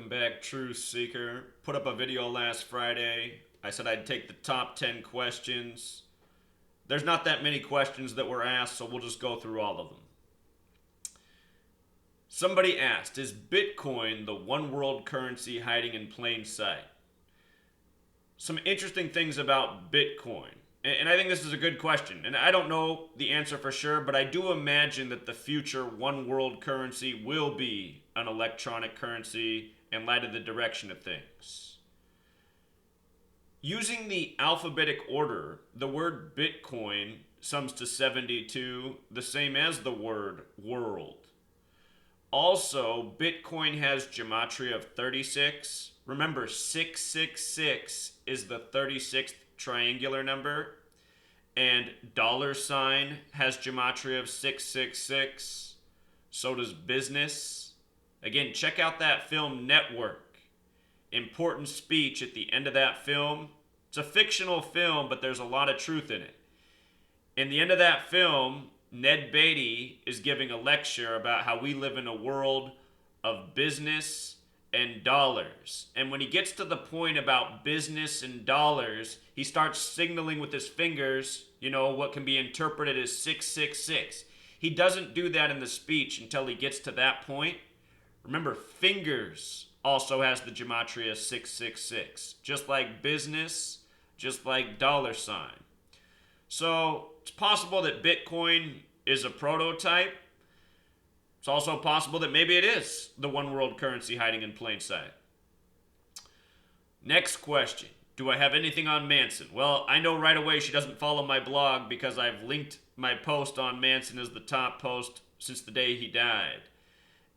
Welcome back, Truth Seeker. Put up a video last Friday. I said I'd take the top 10 questions. There's not that many questions that were asked, so we'll just go through all of them. Somebody asked, is Bitcoin the one world currency hiding in plain sight? Some interesting things about Bitcoin. And I think this is a good question. And I don't know the answer for sure, but I do imagine that the future one world currency will be an electronic currency in light of the direction of things. Using the alphabetic order, the word Bitcoin sums to 72, the same as the word world. Also, Bitcoin has gematria of 36. Remember, 666 is the 36th triangular number, and $ has gematria of 666. So does business. Again, check out that film Network. Important speech at the end of that film. It's a fictional film, but there's a lot of truth in it. In the end of that film, Ned Beatty is giving a lecture about how we live in a world of business and dollars. And when he gets to the point about business and dollars, he starts signaling with his fingers, what can be interpreted as 666. He doesn't do that in the speech until he gets to that point. Remember, fingers also has the gematria 666, just like business, just like $. So it's possible that Bitcoin is a prototype. It's also possible that maybe it is the one world currency hiding in plain sight. Next question. Do I have anything on Manson? Well, I know right away she doesn't follow my blog because I've linked my post on Manson as the top post since the day he died.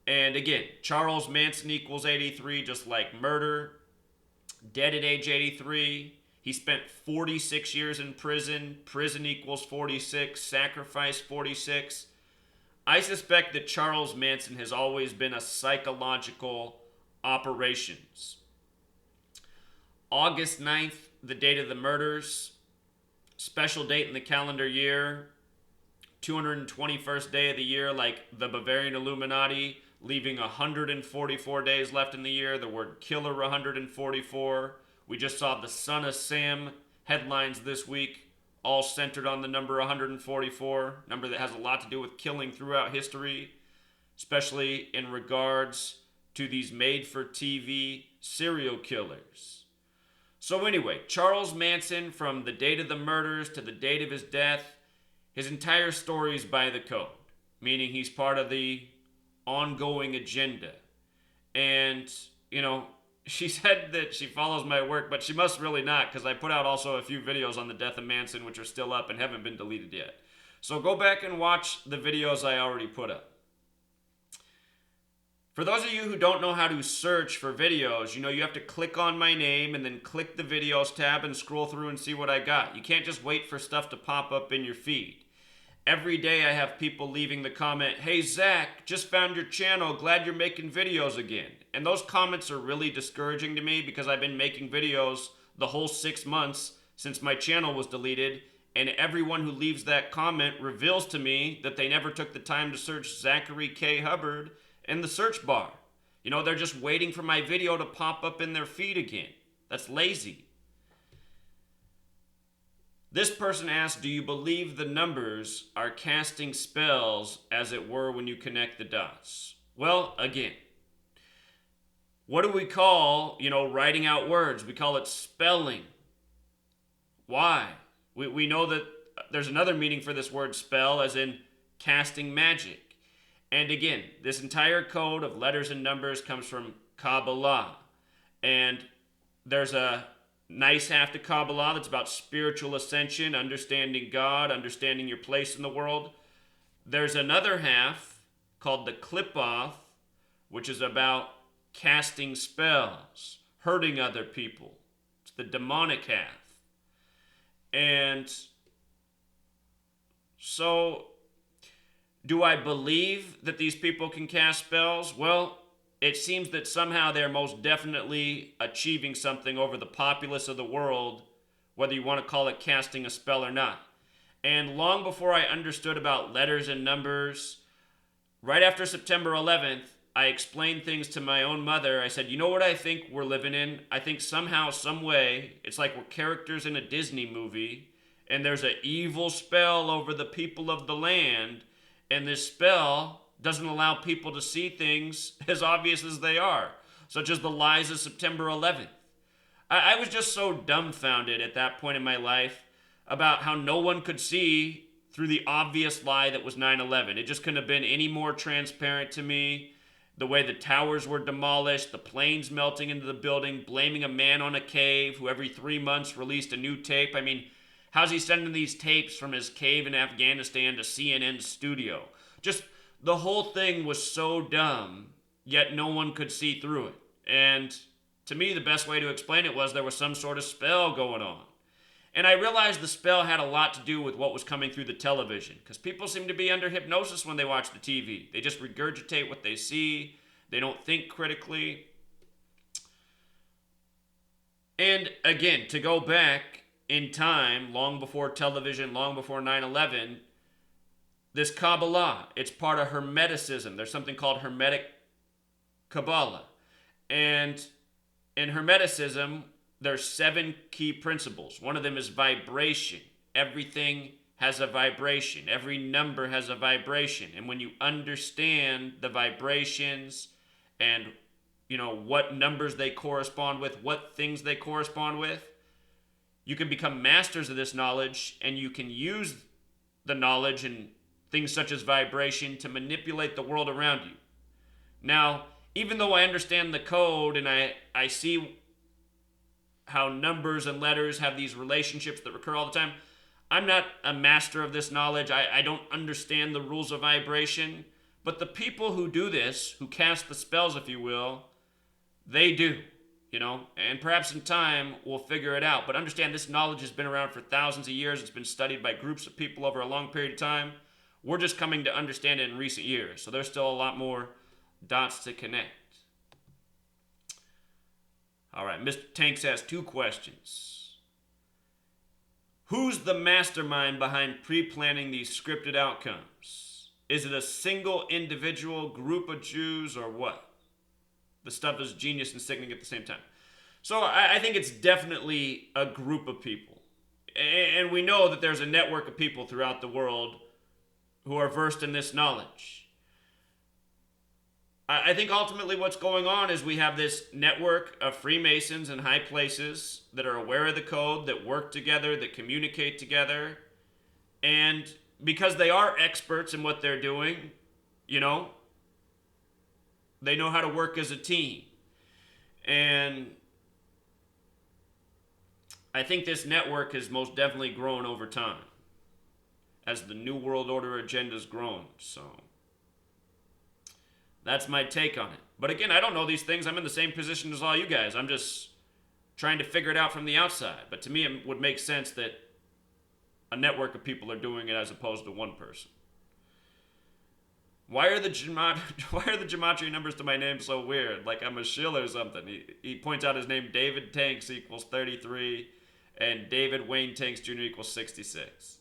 And again, Charles Manson equals 83, just like murder. Dead at age 83. He spent 46 years in prison. Prison equals 46. Sacrifice 46. I suspect that Charles Manson has always been a psychological operations. August 9th, the date of the murders. Special date in the calendar year. 221st day of the year, like the Bavarian Illuminati, leaving 144 days left in the year. The word killer 144. We just saw the Son of Sam headlines this week, all centered on the number 144, number that has a lot to do with killing throughout history, especially in regards to these made-for-TV serial killers. So anyway, Charles Manson, from the date of the murders to the date of his death, his entire story is by the code, meaning he's part of the ongoing agenda. And, she said that she follows my work, but she must really not, because I put out also a few videos on the death of Manson, which are still up and haven't been deleted yet. So go back and watch the videos I already put up. For those of you who don't know how to search for videos, you have to click on my name and then click the videos tab and scroll through and see what I got. You can't just wait for stuff to pop up in your feed. Every day I have people leaving the comment, hey Zach, just found your channel, glad you're making videos again. And those comments are really discouraging to me because I've been making videos the whole 6 months since my channel was deleted, and everyone who leaves that comment reveals to me that they never took the time to search Zachary K. Hubbard in the search bar. They're just waiting for my video to pop up in their feed again. That's lazy. This person asked, do you believe the numbers are casting spells, as it were, when you connect the dots? Well, again, what do we call, writing out words? We call it spelling. Why? We know that there's another meaning for this word spell, as in casting magic. And again, this entire code of letters and numbers comes from Kabbalah. And there's a nice half to Kabbalah that's about spiritual ascension, understanding God, understanding your place in the world. There's another half called the Qliphoth, which is about casting spells, hurting other people. It's the demonic half. And so, do I believe that these people can cast spells? Well, it seems that somehow they're most definitely achieving something over the populace of the world, whether you want to call it casting a spell or not. And long before I understood about letters and numbers, right after September 11th, I explained things to my own mother. I said, you know what I think we're living in? I think somehow, some way, it's like we're characters in a Disney movie, and there's an evil spell over the people of the land, and this spell doesn't allow people to see things as obvious as they are, such as the lies of September 11th. I was just so dumbfounded at that point in my life about how no one could see through the obvious lie that was 9/11. It just couldn't have been any more transparent to me. The way the towers were demolished, the planes melting into the building, blaming a man on a cave who every 3 months released a new tape. I mean, how's he sending these tapes from his cave in Afghanistan to CNN's studio? Just the whole thing was so dumb, yet no one could see through it. And to me, the best way to explain it was there was some sort of spell going on. And I realized the spell had a lot to do with what was coming through the television, because people seem to be under hypnosis when they watch the TV. They just regurgitate what they see. They don't think critically. And again, to go back in time, long before television, long before 9/11, this Kabbalah, it's part of Hermeticism. There's something called Hermetic Kabbalah. And in Hermeticism, there's 7 key principles. One of them is vibration. Everything has a vibration. Every number has a vibration. And when you understand the vibrations and, what numbers they correspond with, what things they correspond with, you can become masters of this knowledge, and you can use the knowledge and things such as vibration to manipulate the world around you. Now, even though I understand the code and I see how numbers and letters have these relationships that recur all the time, I'm not a master of this knowledge. I don't understand the rules of vibration. But the people who do this, who cast the spells, if you will, they do, and perhaps in time we'll figure it out. But understand, this knowledge has been around for thousands of years. It's been studied by groups of people over a long period of time. We're just coming to understand it in recent years. So there's still a lot more dots to connect. All right, Mr. Tanks has 2 questions. Who's the mastermind behind pre-planning these scripted outcomes? Is it a single individual, group of Jews, or what? The stuff is genius and sickening at the same time. So I think it's definitely a group of people. And we know that there's a network of people throughout the world who are versed in this knowledge. I think ultimately what's going on is we have this network of Freemasons in high places that are aware of the code, that work together, that communicate together. And because they are experts in what they're doing, they know how to work as a team. And I think this network has most definitely grown over time as the New World Order agenda's grown. So that's my take on it. But again, I don't know these things. I'm in the same position as all you guys. I'm just trying to figure it out from the outside. But to me, it would make sense that a network of people are doing it as opposed to one person. Why are the gematria numbers to my name so weird? Like I'm a shill or something. He points out his name, David Tanks equals 33, and David Wayne Tanks Jr. equals 66.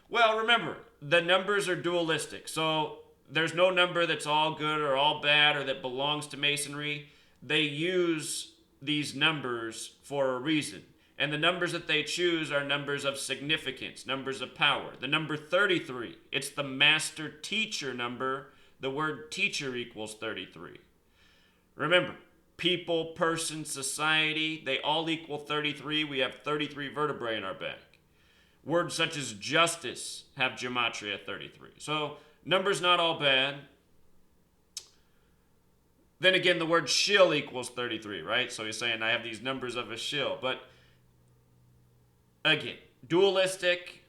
Well, remember, the numbers are dualistic. So there's no number that's all good or all bad or that belongs to Masonry. They use these numbers for a reason. And the numbers that they choose are numbers of significance, numbers of power. The number 33, it's the master teacher number. The word teacher equals 33. Remember, people, person, society, they all equal 33. We have 33 vertebrae in our back. Words such as justice have gematria 33. So numbers not all bad. Then again, the word shill equals 33, right? So he's saying I have these numbers of a shill. But again, dualistic,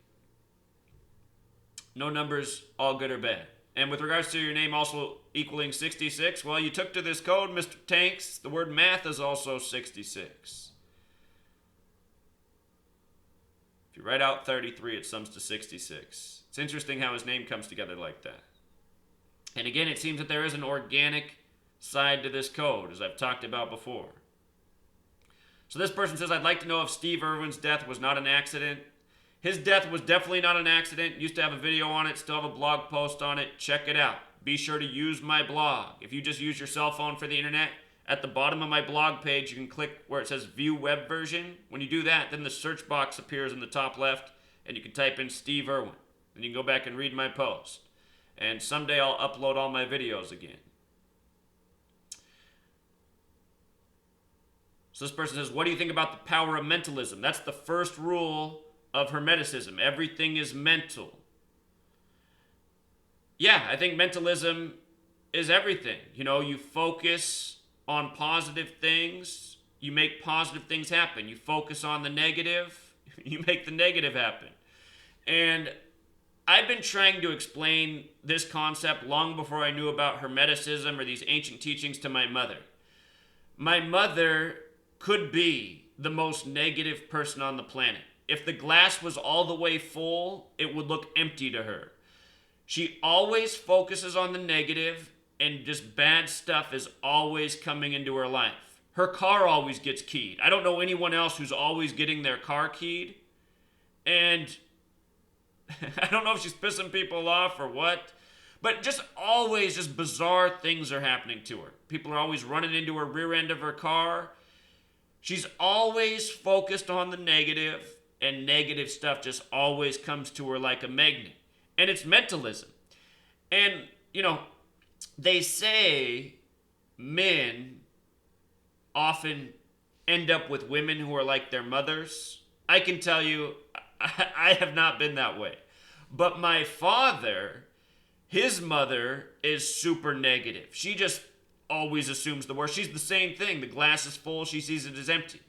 no numbers, all good or bad. And with regards to your name also equaling 66, well, you took to this code, Mr. Tanks. The word math is also 66. If you write out 33, it sums to 66. It's interesting how his name comes together like that. And again, it seems that there is an organic side to this code, as I've talked about before. So this person says, I'd like to know if Steve Irwin's death was not an accident. His death was definitely not an accident. Used to have a video on it, still have a blog post on it. Check it out. be sure to use my blog. If you just use your cell phone for the internet, at the bottom of my blog page, you can click where it says view web version. When you do that, then the search box appears in the top left, and you can type in Steve Irwin. And you can go back and read my post. And someday I'll upload all my videos again. So this person says, what do you think about the power of mentalism? That's the first rule of Hermeticism. Everything is mental. Yeah, I think mentalism is everything. You focus on positive things, you make positive things happen. You focus on the negative, you make the negative happen. And I've been trying to explain this concept long before I knew about Hermeticism or these ancient teachings to my mother. My mother could be the most negative person on the planet. If the glass was all the way full, it would look empty to her. She always focuses on the negative, and just bad stuff is always coming into her life. Her car always gets keyed. I don't know anyone else who's always getting their car keyed. And I don't know if she's pissing people off or what, but just always just bizarre things are happening to her. People are always running into her rear end of her car. She's always focused on the negative, and negative stuff just always comes to her like a magnet. And it's mentalism. And, they say men often end up with women who are like their mothers. I can tell you, I have not been that way. But my father, his mother is super negative. She just always assumes the worst. She's the same thing. The glass is full. She sees it as empty.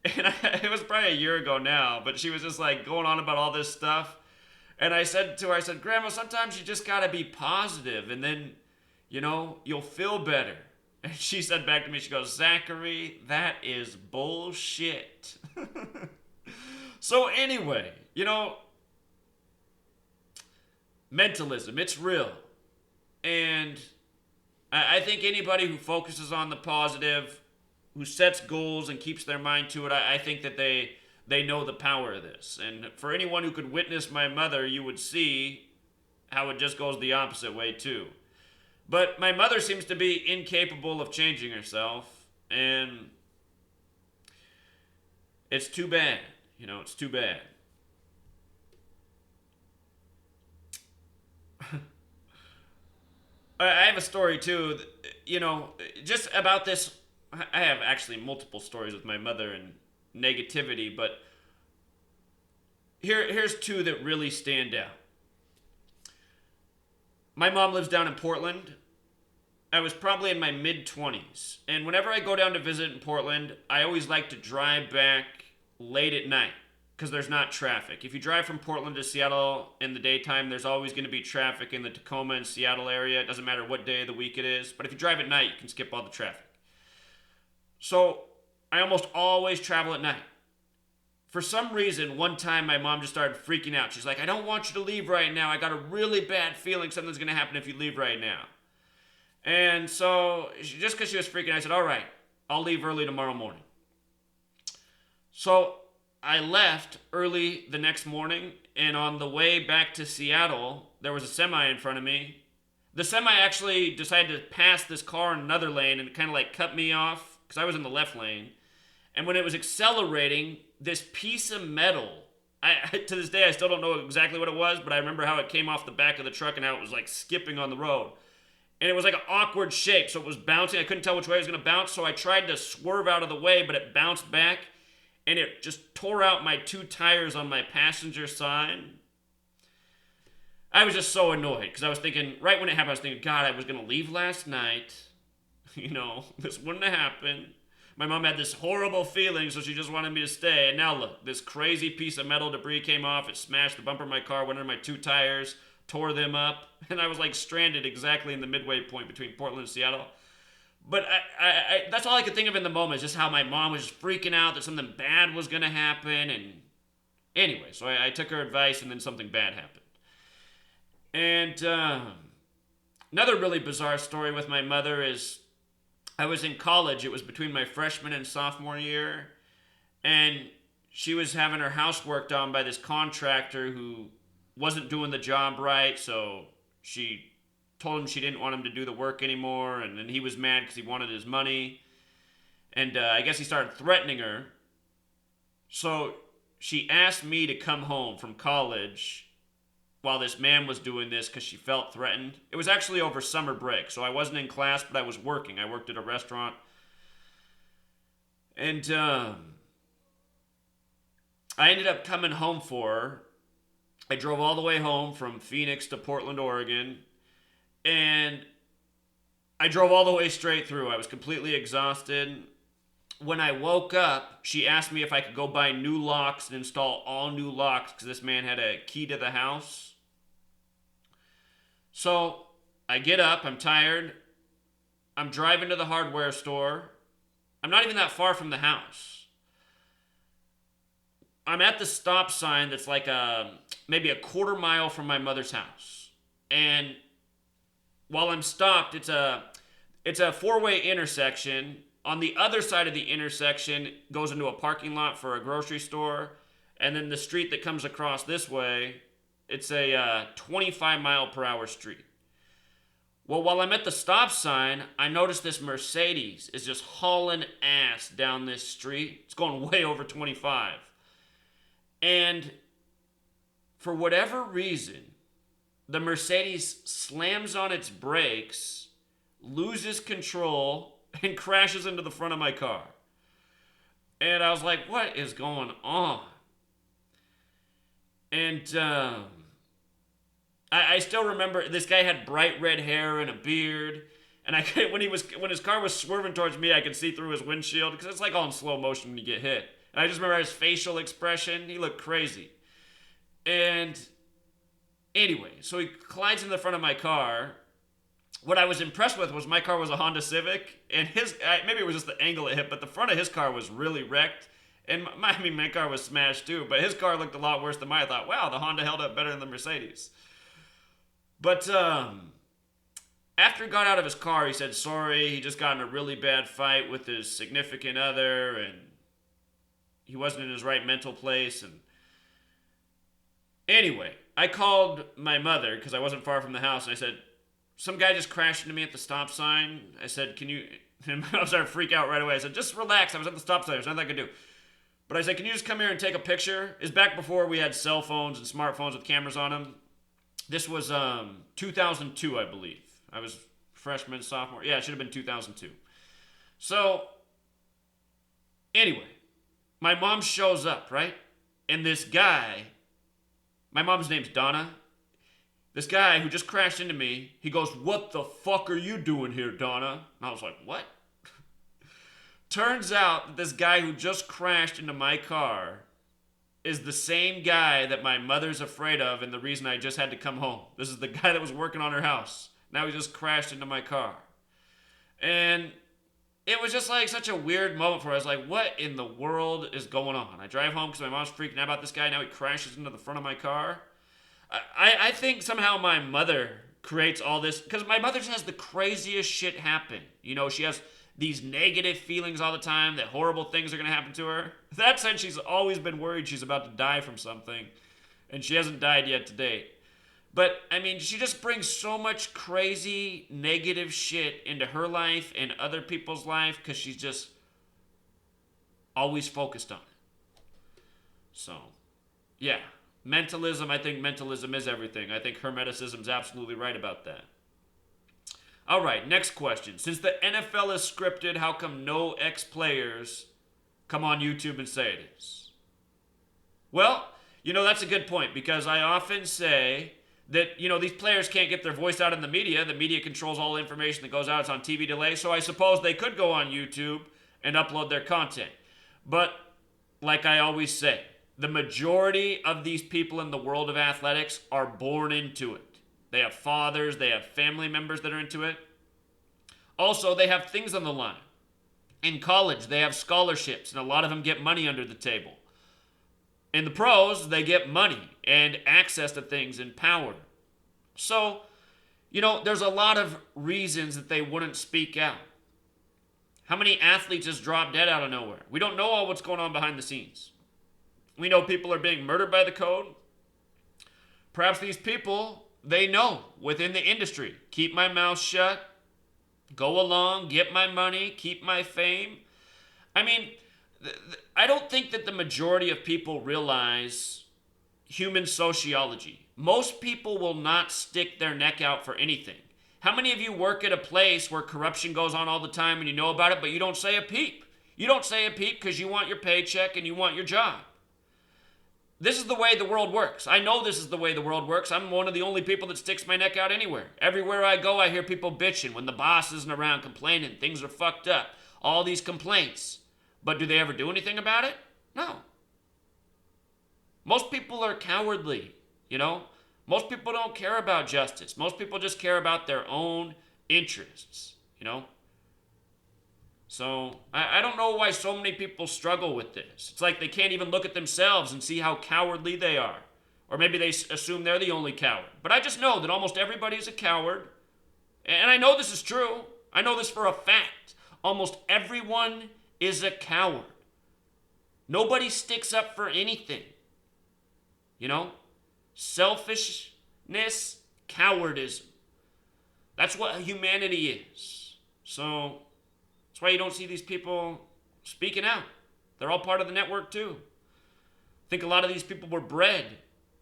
And it was probably a year ago now, but she was just like going on about all this stuff. And I said to her, Grandma, sometimes you just got to be positive, and then, you'll feel better. And she said back to me, she goes, Zachary, that is bullshit. So anyway, mentalism, it's real. And I think anybody who focuses on the positive, who sets goals and keeps their mind to it, I think that they know the power of this. And for anyone who could witness my mother, you would see how it just goes the opposite way too. But my mother seems to be incapable of changing herself, and it's too bad. It's too bad. I have a story too, just about this. I have actually multiple stories with my mother and negativity, but here's two that really stand out. My mom lives down in Portland. I was probably in my mid-20s, and whenever I go down to visit in Portland, I always like to drive back late at night because there's not traffic. If you drive from Portland to Seattle in the daytime, there's always going to be traffic in the Tacoma and Seattle area. It doesn't matter what day of the week it is, but if you drive at night, you can skip all the traffic. So I almost always travel at night. For some reason, one time my mom just started freaking out. She's like, I don't want you to leave right now. I got a really bad feeling something's going to happen if you leave right now. And so, just because she was freaking out, I said, all right, I'll leave early tomorrow morning. So, I left early the next morning, and on the way back to Seattle, there was a semi in front of me. The semi actually decided to pass this car in another lane and kind of like cut me off, because I was in the left lane. And when it was accelerating, this piece of metal, to this day I still don't know exactly what it was, but I remember how it came off the back of the truck and how it was like skipping on the road. And it was like an awkward shape, so it was bouncing. I couldn't tell which way it was going to bounce, so I tried to swerve out of the way, but it bounced back, and it just tore out my two tires on my passenger side. I was just so annoyed, because I was thinking, right when it happened, I was thinking, God, I was going to leave last night. This wouldn't have happened. My mom had this horrible feeling, so she just wanted me to stay. And now look, this crazy piece of metal debris came off. It smashed the bumper of my car, went under my two tires, tore them up. And I was like stranded exactly in the midway point between Portland and Seattle. But I that's all I could think of in the moment, is just how my mom was just freaking out that something bad was going to happen. And anyway, so I took her advice, and then something bad happened. And another really bizarre story with my mother is, I was in college. It was between my freshman and sophomore year, and she was having her house worked on by this contractor who wasn't doing the job right, so she told him she didn't want him to do the work anymore, and then he was mad because he wanted his money. And I guess he started threatening her. So she asked me to come home from college while this man was doing this because she felt threatened. It was actually over summer break, so I wasn't in class, but I was working. I worked at a restaurant. And I ended up coming home for her. I drove all the way home from Phoenix to Portland, Oregon. And I drove all the way straight through. I was completely exhausted. When I woke up, she asked me if I could go buy new locks and install all new locks because this man had a key to the house. So I get up, I'm tired. I'm driving to the hardware store. I'm not even that far from the house. I'm at the stop sign that's like maybe a quarter mile from my mother's house. And while I'm stopped, it's a four-way intersection. On the other side of the intersection goes into a parking lot for a grocery store. And then the street that comes across this way, it's a 25 mile per hour street. Well, while I'm at the stop sign, I notice this Mercedes is just hauling ass down this street. It's going way over 25. And for whatever reason, the Mercedes slams on its brakes, loses control, and crashes into the front of my car. And I was like, what is going on? And I still remember this guy had bright red hair and a beard. And when his car was swerving towards me, I could see through his windshield because it's like all in slow motion when you get hit. And I just remember his facial expression. He looked crazy. And anyway, so he collides in the front of my car. What I was impressed with was my car was a Honda Civic, and maybe it was just the angle it hit, but the front of his car was really wrecked. And my car was smashed too, but his car looked a lot worse than mine. I thought, wow, the Honda held up better than the Mercedes. But after he got out of his car, he said sorry. He just got in a really bad fight with his significant other, and he wasn't in his right mental place. And anyway, I called my mother because I wasn't far from the house, and I said, some guy just crashed into me at the stop sign. I said, can you... And I started to freak out right away. I said, just relax. I was at the stop sign. There's nothing I could do. But I said, can you just come here and take a picture? It's back before we had cell phones and smartphones with cameras on them. This was 2002, I believe. I was freshman, sophomore. Yeah, it should have been 2002. So, anyway, my mom shows up, right? And this guy, my mom's name's Donna. This guy who just crashed into me, he goes, what the fuck are you doing here, Donna? And I was like, what? Turns out that this guy who just crashed into my car is the same guy that my mother's afraid of and the reason I just had to come home. This is the guy that was working on her house. Now he just crashed into my car. And it was just like such a weird moment for us. Like, what in the world is going on? I drive home because my mom's freaking out about this guy. Now he crashes into the front of my car. I think somehow my mother creates all this, because my mother just has the craziest shit happen. You know, she has these negative feelings all the time that horrible things are going to happen to her. That said, she's always been worried she's about to die from something, and she hasn't died yet to date. But, I mean, she just brings so much crazy negative shit into her life and other people's life because she's just always focused on it. So, yeah. Mentalism, I think mentalism is everything. I think Hermeticism's absolutely right about that. All right, next question. Since the NFL is scripted, how come no ex-players come on YouTube and say it is? Well, you know, that's a good point because I often say that, you know, these players can't get their voice out in the media. The media controls all the information that goes out. It's on TV delay. So I suppose they could go on YouTube and upload their content. But like I always say, the majority of these people in the world of athletics are born into it. They have fathers, they have family members that are into it. Also, they have things on the line. In college, they have scholarships, and a lot of them get money under the table. In the pros, they get money and access to things and power. So, you know, there's a lot of reasons that they wouldn't speak out. How many athletes just drop dead out of nowhere? We don't know all what's going on behind the scenes. We know people are being murdered by the code. Perhaps these people they know within the industry. Keep my mouth shut, go along, get my money, keep my fame. I mean, I don't think that the majority of people realize human sociology. Most people will not stick their neck out for anything. How many of you work at a place where corruption goes on all the time and you know about it, but you don't say a peep? You don't say a peep because you want your paycheck and you want your job. This is the way the world works. I know this is the way the world works. I'm one of the only people that sticks my neck out anywhere. Everywhere I go, I hear people bitching when the boss isn't around, complaining. Things are fucked up. All these complaints. But do they ever do anything about it? No. Most people are cowardly, you know? Most people don't care about justice. Most people just care about their own interests, you know? So, I don't know why so many people struggle with this. It's like they can't even look at themselves and see how cowardly they are. Or maybe they assume they're the only coward. But I just know that almost everybody is a coward. And I know this is true. I know this for a fact. Almost everyone is a coward. Nobody sticks up for anything. You know? Selfishness, cowardism. That's what humanity is. So, that's why you don't see these people speaking out. They're all part of the network too. I think a lot of these people were bred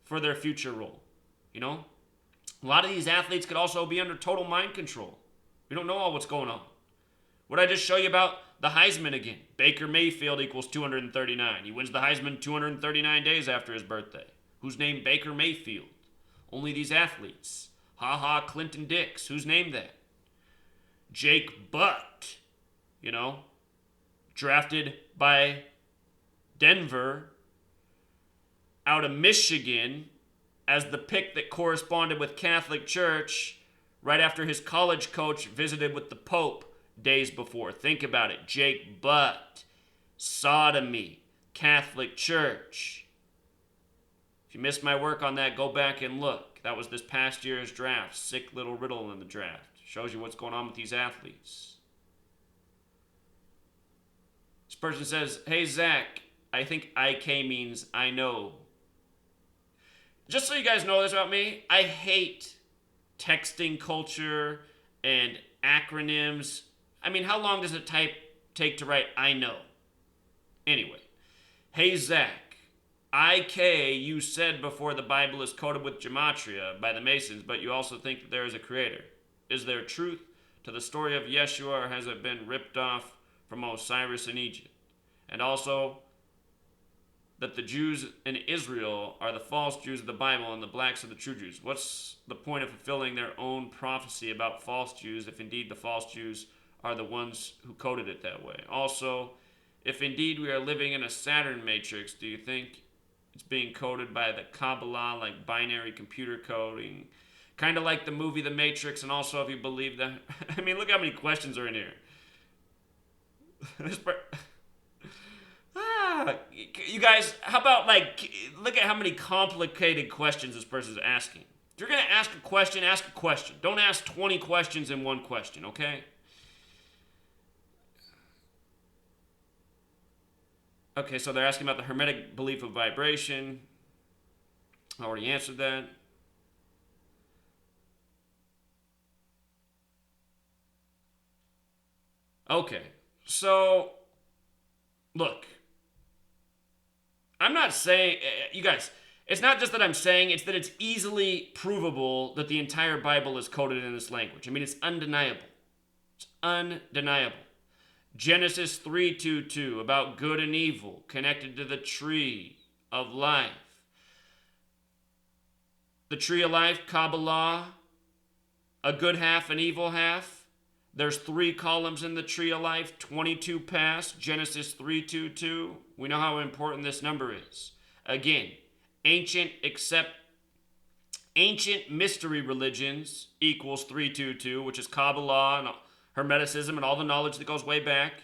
for their future role. You know? A lot of these athletes could also be under total mind control. We don't know all what's going on. What did I just show you about the Heisman again? Baker Mayfield equals 239. He wins the Heisman 239 days after his birthday. Who's named Baker Mayfield? Only these athletes. Ha Clinton Dix. Who's named that? Jake Butt. You know? Drafted by Denver out of Michigan as the pick that corresponded with Catholic Church right after his college coach visited with the Pope days before. Think about it. Jake Butt. Sodomy. Catholic Church. If you missed my work on that, go back and look. That was this past year's draft. Sick little riddle in the draft. Shows you what's going on with these athletes. This person says, hey, Zach, I think IK means I know. Just so you guys know this about me, I hate texting culture and acronyms. I mean, how long does it take to write I know? Anyway, hey, Zach, IK, you said before the Bible is coded with gematria by the Masons, but you also think that there is a creator. Is there truth to the story of Yeshua, or has it been ripped off from Osiris in Egypt? And also, that the Jews in Israel are the false Jews of the Bible and the blacks are the true Jews. What's the point of fulfilling their own prophecy about false Jews if indeed the false Jews are the ones who coded it that way? Also, if indeed we are living in a Saturn matrix, do you think it's being coded by the Kabbalah, like binary computer coding? Kind of like the movie The Matrix, and also if you believe that. I mean, look how many questions are in here. You guys, how about, like, look at how many complicated questions this person is asking. If you're going to ask a question, ask a question. Don't ask 20 questions in one question, okay? Okay, so they're asking about the Hermetic belief of vibration. I already answered that. Okay, so, look. I'm not saying, you guys, it's not just that I'm saying, it's that it's easily provable that the entire Bible is coded in this language. I mean, it's undeniable. It's undeniable. Genesis 3:2:2, about good and evil, connected to the tree of life. The tree of life, Kabbalah, a good half, an evil half. There's 3 columns in the tree of life, 22 paths, Genesis 3:2:2. We know how important this number is. Again, ancient mystery religions equals 3:2:2, which is Kabbalah and Hermeticism and all the knowledge that goes way back.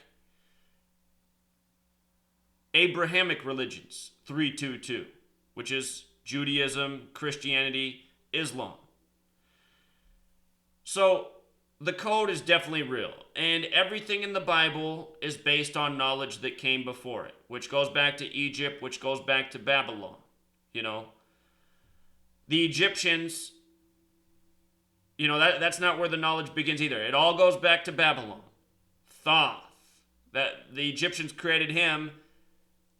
Abrahamic religions, 3:2:2, which is Judaism, Christianity, Islam. So, the code is definitely real, and everything in the Bible is based on knowledge that came before it, which goes back to Egypt, which goes back to Babylon, you know. The Egyptians that's not where the knowledge begins either. It all goes back to Babylon. Thoth. That the Egyptians created him.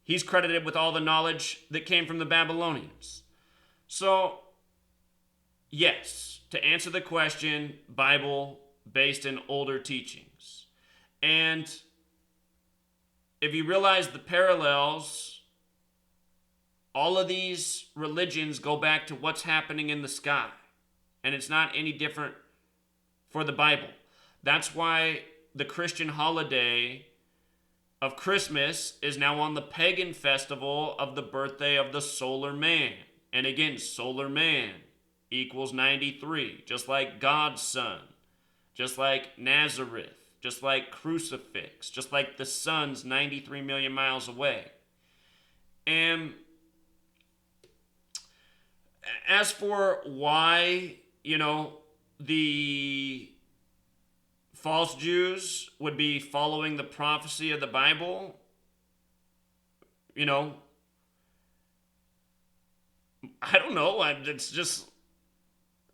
He's credited with all the knowledge that came from the Babylonians. So, yes, to answer the question, Bible based in older teachings. And if you realize the parallels, all of these religions go back to what's happening in the sky. And it's not any different for the Bible. That's why the Christian holiday of Christmas is now on the pagan festival of the birthday of the solar man. And again, solar man equals 93, just like God's son, just like Nazareth, just like crucifix, just like the sun's 93 million miles away. And as for why, the false Jews would be following the prophecy of the Bible, I don't know. It's just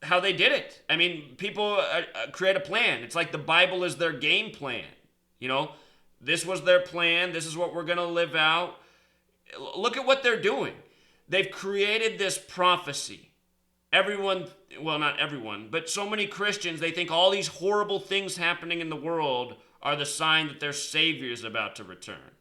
how they did it. I mean, people create a plan. It's like the Bible is their game plan. This was their plan. This is what we're going to live out. Look at what they're doing. They've created this prophecy. Everyone, well, not everyone, but so many Christians, they think all these horrible things happening in the world are the sign that their Savior is about to return.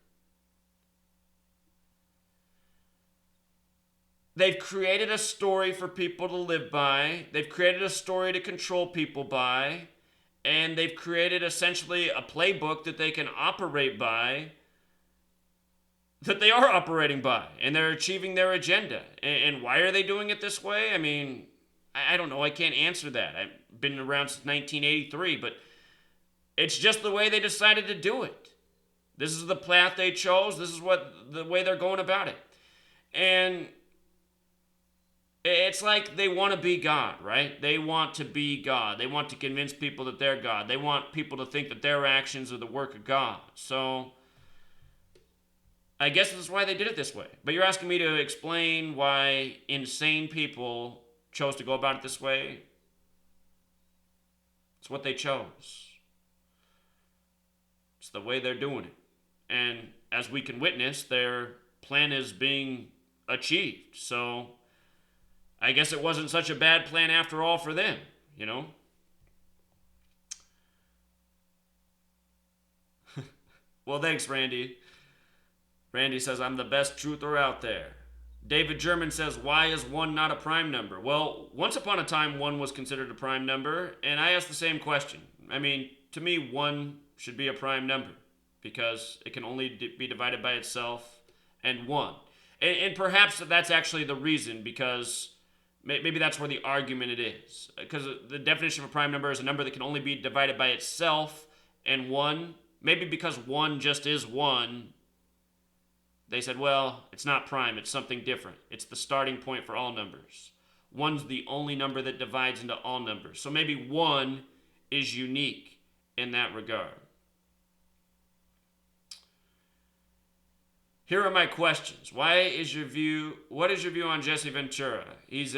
They've created a story for people to live by. They've created a story to control people by. And they've created essentially a playbook that they can operate by, that they are operating by, and they're achieving their agenda. And why are they doing it this way? I mean, I don't know. I can't answer that. I've been around since 1983, but it's just the way they decided to do it. This is the path they chose. This is the way they're going about it. And it's like they want to be God, right? They want to be God. They want to convince people that they're God. They want people to think that their actions are the work of God. So I guess that's why they did it this way. But you're asking me to explain why insane people chose to go about it this way? It's what they chose. It's the way they're doing it. And as we can witness, their plan is being achieved. So I guess it wasn't such a bad plan after all for them, Well, thanks, Randy. Randy says, I'm the best truther out there. David German says, why is 1 not a prime number? Well, once upon a time, 1 was considered a prime number, and I asked the same question. I mean, to me, 1 should be a prime number because it can only be divided by itself and 1. And perhaps that's actually the reason, because maybe that's where the argument it is. Because the definition of a prime number is a number that can only be divided by itself and 1. Maybe because 1 just is 1, they said, well, it's not prime, it's something different. It's the starting point for all numbers. 1's the only number that divides into all numbers. So maybe 1 is unique in that regard. Here are my questions. What is your view on Jesse Ventura? He's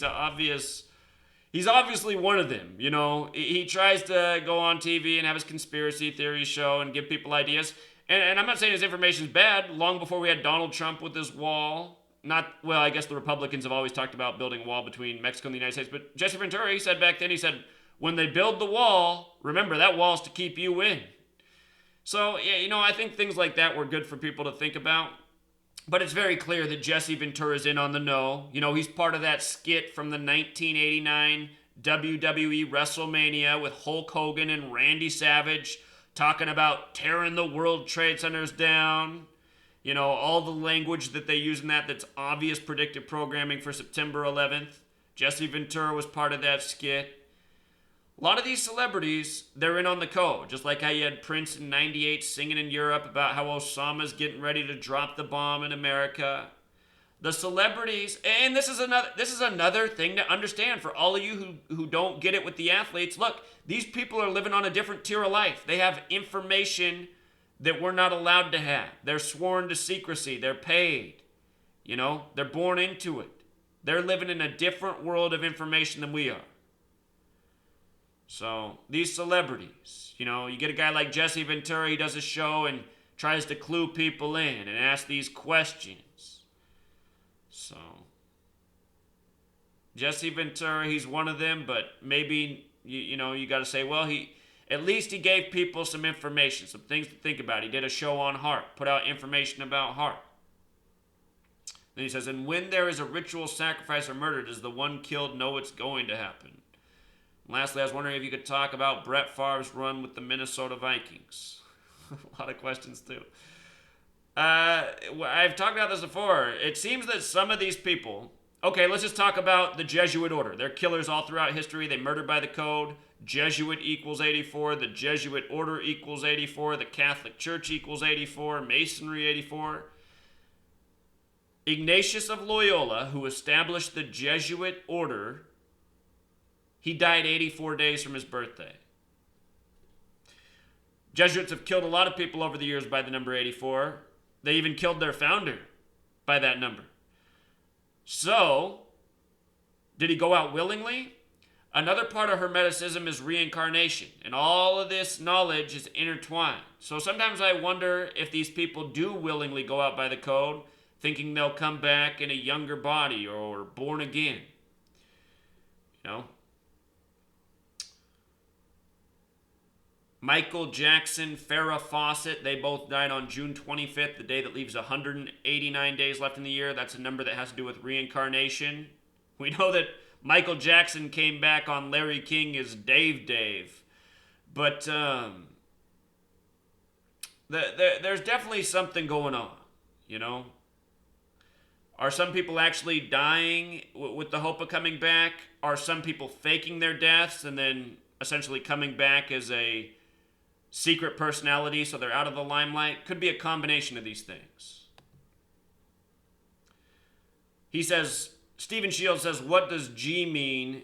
obviously one of them, He tries to go on TV and have his conspiracy theory show and give people ideas. And I'm not saying his information is bad. Long before we had Donald Trump with his wall, I guess the Republicans have always talked about building a wall between Mexico and the United States. But Jesse Ventura, he said back then, when they build the wall, remember that wall's to keep you in. So, yeah, I think things like that were good for people to think about. But it's very clear that Jesse Ventura's in on the know. He's part of that skit from the 1989 WWE WrestleMania with Hulk Hogan and Randy Savage, talking about tearing the World Trade Centers down. All the language that they use in that's obvious predictive programming for September 11th. Jesse Ventura was part of that skit. A lot of these celebrities, they're in on the code. Just like how you had Prince in 98 singing in Europe about how Osama's getting ready to drop the bomb in America. The celebrities, and this is another thing to understand for all of you who don't get it with the athletes. Look, these people are living on a different tier of life. They have information that we're not allowed to have. They're sworn to secrecy. They're paid. They're born into it. They're living in a different world of information than we are. So, these celebrities, you get a guy like Jesse Ventura, he does a show and tries to clue people in and ask these questions. So, Jesse Ventura, he's one of them, but maybe, you got to say, well, at least he gave people some information, some things to think about. He did a show on heart, put out information about heart. Then he says, and when there is a ritual sacrifice or murder, does the one killed know it's going to happen? And lastly, I was wondering if you could talk about Brett Favre's run with the Minnesota Vikings. A lot of questions, too. I've talked about this before. It seems that some of these people... Okay, let's just talk about the Jesuit order. They're killers all throughout history. They murdered by the code. Jesuit equals 84. The Jesuit order equals 84. The Catholic Church equals 84. Masonry 84. Ignatius of Loyola, who established the Jesuit order, he died 84 days from his birthday. Jesuits have killed a lot of people over the years by the number 84. They even killed their founder by that number. So, did he go out willingly? Another part of Hermeticism is reincarnation, and all of this knowledge is intertwined. So sometimes I wonder if these people do willingly go out by the code, thinking they'll come back in a younger body or born again. Michael Jackson, Farrah Fawcett, they both died on June 25th, the day that leaves 189 days left in the year. That's a number that has to do with reincarnation. We know that Michael Jackson came back on Larry King as Dave. But there's definitely something going on, Are some people actually dying with the hope of coming back? Are some people faking their deaths and then essentially coming back as a secret personality so they're out of the limelight? Could be a combination of these things. He says, Stephen Shields says, what does G mean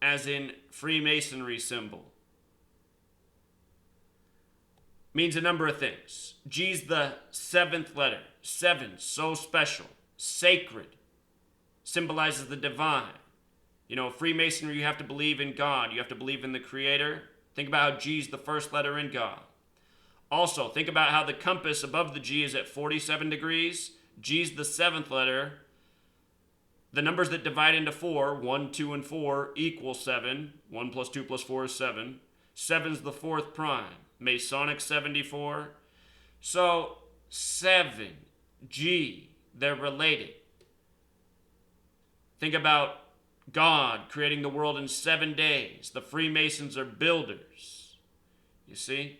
as in Freemasonry symbol? Means a number of things. G's the 7th letter. 7, so special. Sacred. Symbolizes the divine. Freemasonry, you have to believe in God. You have to believe in the Creator. Think about how G's the first letter in God. Also, think about how the compass above the G is at 47 degrees. G's the 7th letter. The numbers that divide into 4, 1, 2, and 4, equal 7. 1 plus 2 plus 4 is 7. 7's the 4th prime. Masonic 74. So, 7, G, they're related. Think about God creating the world in 7 days. The Freemasons are builders. You see?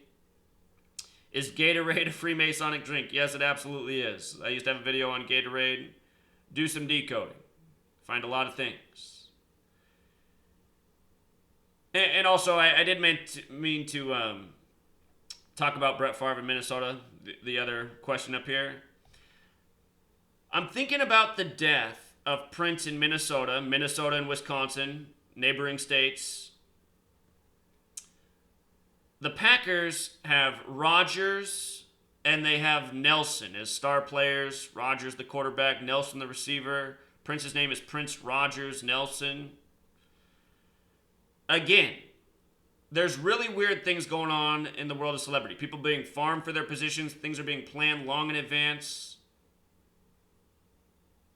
Is Gatorade a Freemasonic drink? Yes, it absolutely is. I used to have a video on Gatorade. Do some decoding. Find a lot of things. And also, I did mean to talk about Brett Favre in Minnesota, the other question up here. I'm thinking about the death of Prince in Minnesota and Wisconsin, neighboring states. The Packers have Rodgers and they have Nelson as star players. Rodgers the quarterback, Nelson the receiver. Prince's name is Prince Rogers Nelson. Again, there's really weird things going on in the world of celebrity. People being farmed for their positions. Things are being planned long in advance.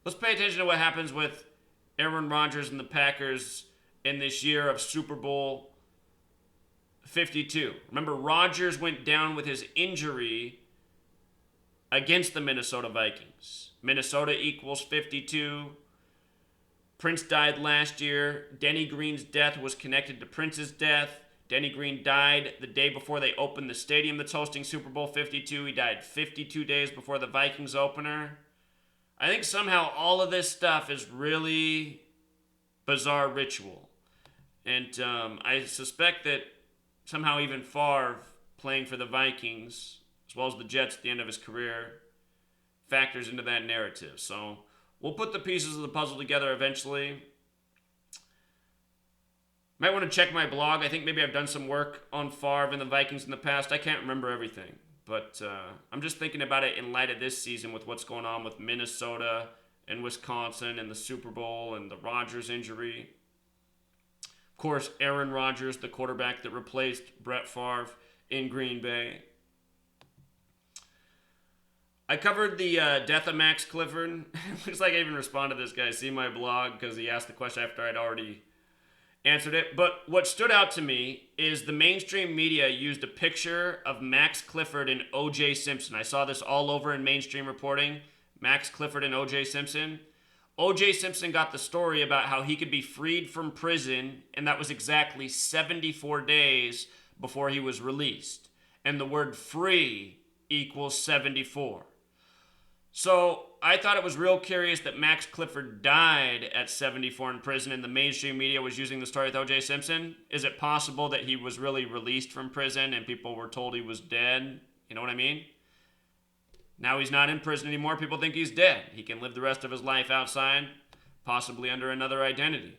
Let's pay attention to what happens with Aaron Rodgers and the Packers in this year of Super Bowl 52. Remember, Rodgers went down with his injury against the Minnesota Vikings. Minnesota equals 52. Prince died last year. Denny Green's death was connected to Prince's death. Denny Green died the day before they opened the stadium that's hosting Super Bowl 52. He died 52 days before the Vikings opener. I think somehow all of this stuff is really bizarre ritual. And I suspect that somehow even Favre playing for the Vikings, as well as the Jets at the end of his career, factors into that narrative. So we'll put the pieces of the puzzle together eventually. Might want to check my blog. I think maybe I've done some work on Favre and the Vikings in the past. I can't remember everything. But I'm just thinking about it in light of this season with what's going on with Minnesota in Wisconsin and the Super Bowl and the Rodgers injury. Of course, Aaron Rodgers, the quarterback that replaced Brett Favre in Green Bay. I covered the death of Max Clifford. Looks like I even responded to this guy. See my blog because he asked the question after I'd already answered it. But what stood out to me is the mainstream media used a picture of Max Clifford and O.J. Simpson. I saw this all over in mainstream reporting. Max Clifford and O.J. Simpson. O.J. Simpson got the story about how he could be freed from prison, and that was exactly 74 days before he was released. And the word free equals 74. So I thought it was real curious that Max Clifford died at 74 in prison and the mainstream media was using the story with O.J. Simpson. Is it possible that he was really released from prison and people were told he was dead? You know what I mean? Now he's not in prison anymore. People think he's dead. He can live the rest of his life outside, possibly under another identity.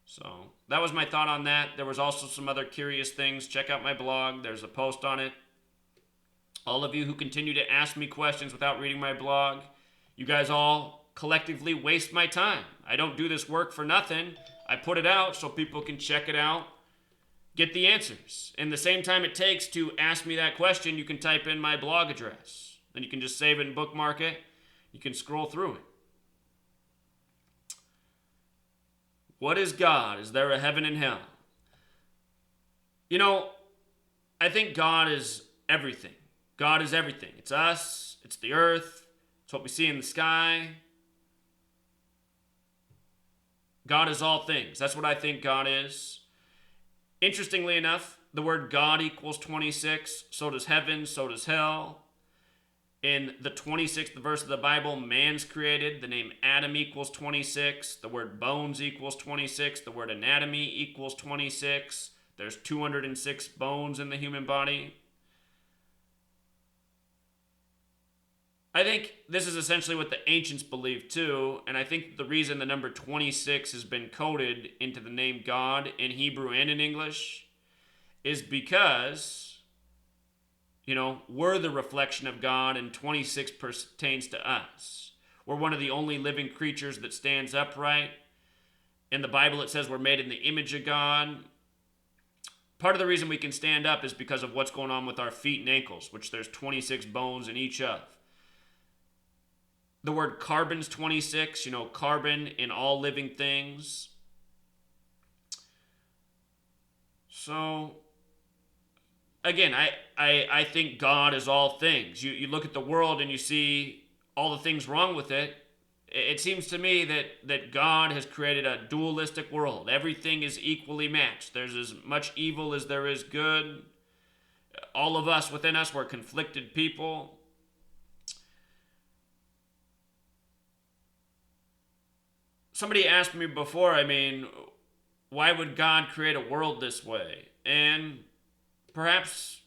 So that was my thought on that. There was also some other curious things. Check out my blog. There's a post on it. All of you who continue to ask me questions without reading my blog, you guys all collectively waste my time. I don't do this work for nothing. I put it out so people can check it out, get the answers. In the same time it takes to ask me that question, you can type in my blog address. Then you can just save it and bookmark it. You can scroll through it. What is God? Is there a heaven and hell? You know, I think God is everything. God is everything. It's us. It's the earth. It's what we see in the sky. God is all things. That's what I think God is. Interestingly enough, the word God equals 26. So does heaven. So does hell. In the 26th verse of the Bible, man's created. The name Adam equals 26. The word bones equals 26. The word anatomy equals 26. There's 206 bones in the human body. I think this is essentially what the ancients believed too, and I think the reason the number 26 has been coded into the name God in Hebrew and in English is because, you know, we're the reflection of God and 26 pertains to us. We're one of the only living creatures that stands upright. In the Bible it says we're made in the image of God. Part of the reason we can stand up is because of what's going on with our feet and ankles, which there's 26 bones in each of. The word carbon's 26, you know, carbon in all living things. So, again, I think God is all things. You look at the world and you see all the things wrong with it. It seems to me that God has created a dualistic world. Everything is equally matched. There's as much evil as there is good. All of us, within us, we're conflicted people. Somebody asked me before, why would God create a world this way? And perhaps,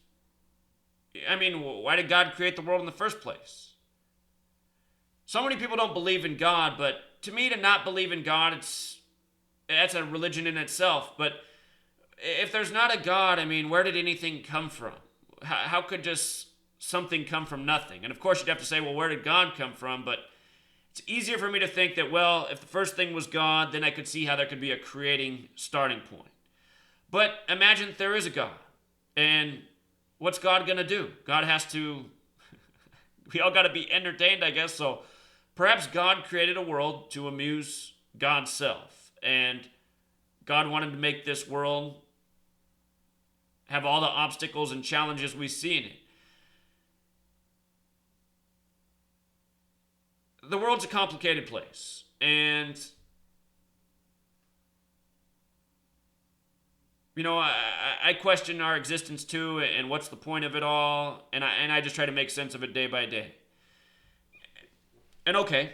why did God create the world in the first place? So many people don't believe in God, but to me, to not believe in God, that's a religion in itself. But if there's not a God, where did anything come from? How could just something come from nothing? And of course, you'd have to say, well, where did God come from? But it's easier for me to think that, well, if the first thing was God, then I could see how there could be a creating starting point. But imagine that there is a God. And what's God going to do? God has to, we all got to be entertained, I guess. So perhaps God created a world to amuse God's self. And God wanted to make this world have all the obstacles and challenges we see in it. The world's a complicated place, and I question our existence too, and what's the point of it all, and I just try to make sense of it day by day. And okay,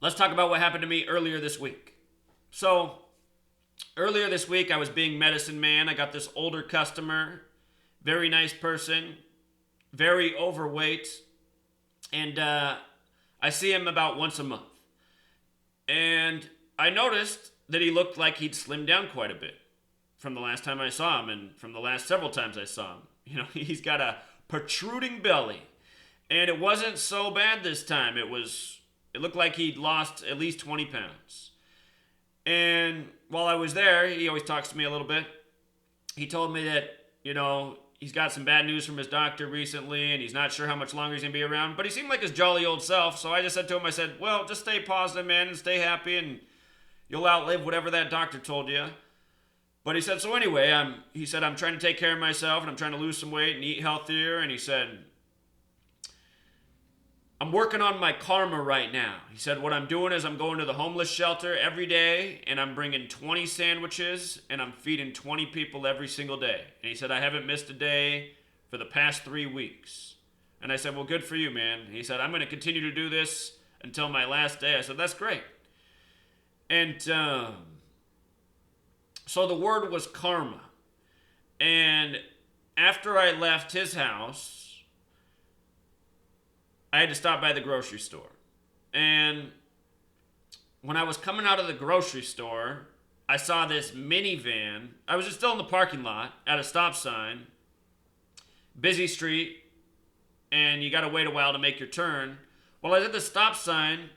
let's talk about what happened to me earlier this week. So, earlier this week, I was being medicine man. I got this older customer, very nice person, very overweight, and I see him about once a month. And I noticed that he looked like he'd slimmed down quite a bit from the last time I saw him and from the last several times I saw him. He's got a protruding belly. And it wasn't so bad this time. It was It looked like he'd lost at least 20 pounds. And while I was there, he always talks to me a little bit. He told me that, he's got some bad news from his doctor recently, and he's not sure how much longer he's going to be around. But he seemed like his jolly old self, so I just said to him, I said, well, just stay positive, man, and stay happy, and you'll outlive whatever that doctor told you. But he said, so anyway, he said, I'm trying to take care of myself, and I'm trying to lose some weight and eat healthier, and he said, I'm working on my karma right now. He said, what I'm doing is I'm going to the homeless shelter every day, and I'm bringing 20 sandwiches, and I'm feeding 20 people every single day. And he said, I haven't missed a day for the past 3 weeks. And I said, well, good for you, man. And he said, I'm going to continue to do this until my last day. I said, that's great. And so the word was karma. And after I left his house, I had to stop by the grocery store. And when I was coming out of the grocery store, I saw this minivan. I was just still in the parking lot at a stop sign, busy street, and you got to wait a while to make your turn. Well, I was at the stop sign.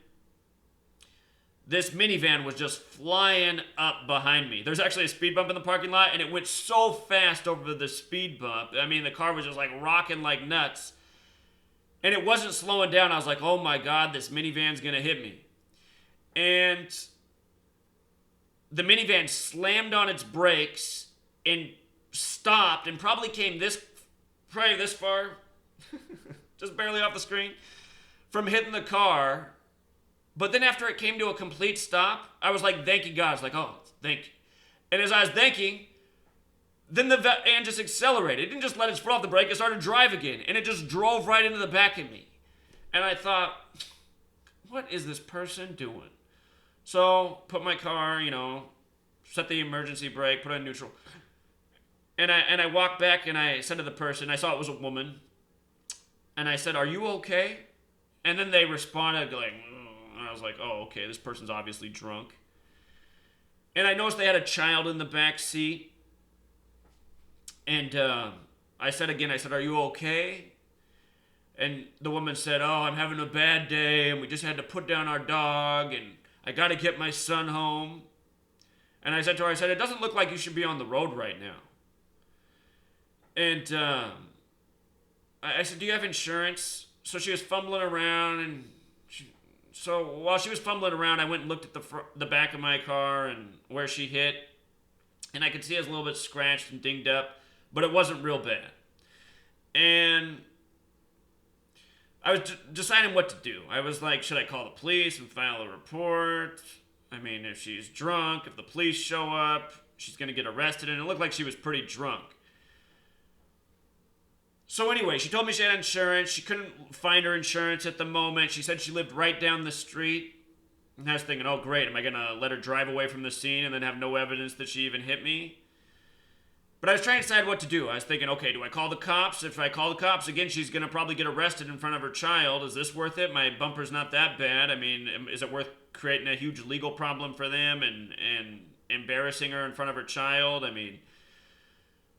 This minivan was just flying up behind me. There's actually a speed bump in the parking lot, and it went so fast over the speed bump. I mean, the car was just like rocking like nuts. And it wasn't slowing down. I was like, oh my God, this minivan's going to hit me. And the minivan slammed on its brakes and stopped and probably came this far, just barely off the screen, from hitting the car. But then after it came to a complete stop, I was like, thanking God. I was like, oh, thank you. And as I was thanking, then the van just accelerated. It didn't just let its foot off the brake. It started to drive again. And it just drove right into the back of me. And I thought, what is this person doing? So, put my car, set the emergency brake, put it in neutral. And I walked back and I said to the person, I saw it was a woman. And I said, are you okay? And then they responded like, and I was like, oh, okay, this person's obviously drunk. And I noticed they had a child in the back seat. And I said, are you okay? And the woman said, oh, I'm having a bad day, and we just had to put down our dog, and I got to get my son home. And I said to her, it doesn't look like you should be on the road right now. And I said, do you have insurance? So she was fumbling around, and so while she was fumbling around, I went and looked at the back of my car and where she hit, and I could see it was a little bit scratched and dinged up. But it wasn't real bad. And I was deciding what to do. I was like, should I call the police and file a report? I mean, if she's drunk, if the police show up, she's going to get arrested. And it looked like she was pretty drunk. So anyway, she told me she had insurance. She couldn't find her insurance at the moment. She said she lived right down the street. And I was thinking, oh, great. Am I going to let her drive away from the scene and then have no evidence that she even hit me? But I was trying to decide what to do. I was thinking, okay, do I call the cops? If I call the cops, again, she's going to probably get arrested in front of her child. Is this worth it? My bumper's not that bad. I mean, is it worth creating a huge legal problem for them and embarrassing her in front of her child? I mean,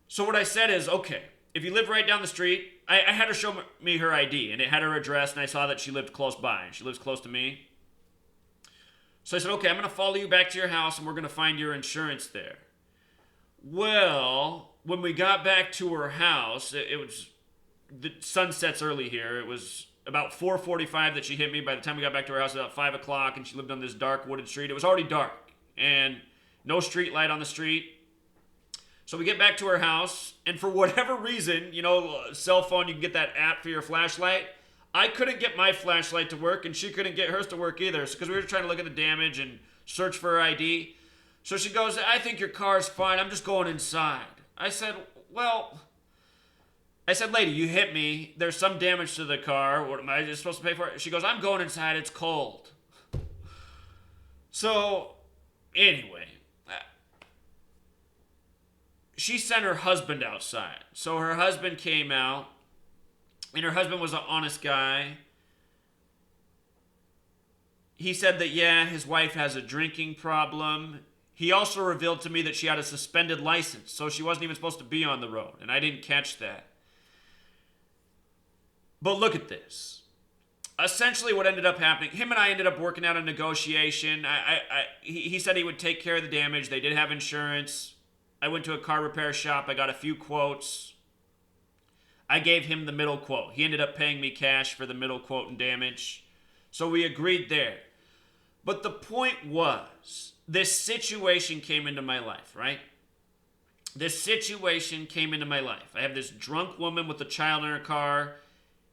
so what I said is, okay, if you live right down the street, I had her show me her ID, and it had her address, and I saw that she lived close by. She lives close to me. So I said, okay, I'm going to follow you back to your house, and we're going to find your insurance there. Well, when we got back to her house, it was, the sun sets early here. It was about 4:45 that she hit me. By the time we got back to her house, it was about 5 o'clock, and she lived on this dark wooded street. It was already dark, and no street light on the street. So we get back to her house, and for whatever reason, cell phone, you can get that app for your flashlight. I couldn't get my flashlight to work, and she couldn't get hers to work either, because we were trying to look at the damage and search for her ID. So she goes, I think your car's fine. I'm just going inside. I said, lady, you hit me. There's some damage to the car. What am I just supposed to pay for it? She goes, I'm going inside. It's cold. So, anyway, she sent her husband outside. So her husband came out, and her husband was an honest guy. He said that, his wife has a drinking problem. He also revealed to me that she had a suspended license, so she wasn't even supposed to be on the road, and I didn't catch that. But look at this. essentially what ended up happening, him and I ended up working out a negotiation. He said he would take care of the damage. They did have insurance. I went to a car repair shop. I got a few quotes. I gave him the middle quote. He ended up paying me cash for the middle quote and damage. So we agreed there. But the point was, this situation came into my life, right? This situation came into my life. I have this drunk woman with a child in her car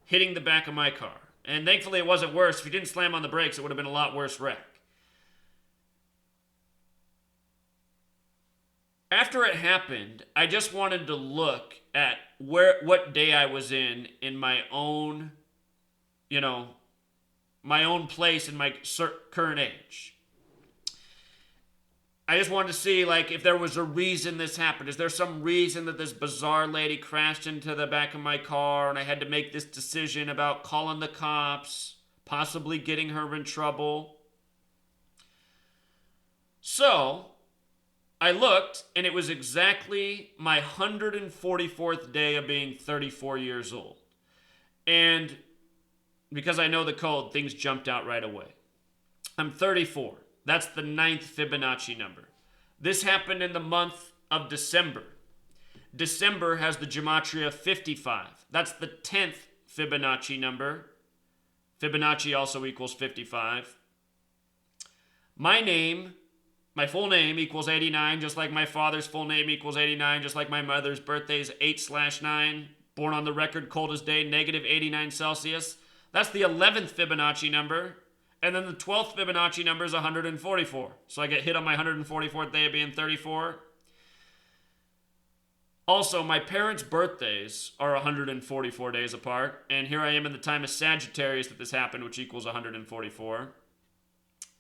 hitting the back of my car. And thankfully it wasn't worse. If he didn't slam on the brakes, it would have been a lot worse wreck. After it happened, I just wanted to look at what day I was in my own, my own place in my current age. I just wanted to see, like, if there was a reason this happened. Is there some reason that this bizarre lady crashed into the back of my car and I had to make this decision about calling the cops, possibly getting her in trouble? So I looked, and it was exactly my 144th day of being 34 years old. And because I know the code, things jumped out right away. I'm 34. That's the 9th Fibonacci number. This happened in the month of December. December has the gematria 55. That's the 10th Fibonacci number. Fibonacci also equals 55. My full name equals 89, just like my father's full name equals 89, just like my mother's birthday is 8/9. Born on the record, coldest day, negative 89 Celsius. That's the 11th Fibonacci number. And then the 12th Fibonacci number is 144. So I get hit on my 144th day of being 34. Also, my parents' birthdays are 144 days apart. And here I am in the time of Sagittarius that this happened, which equals 144.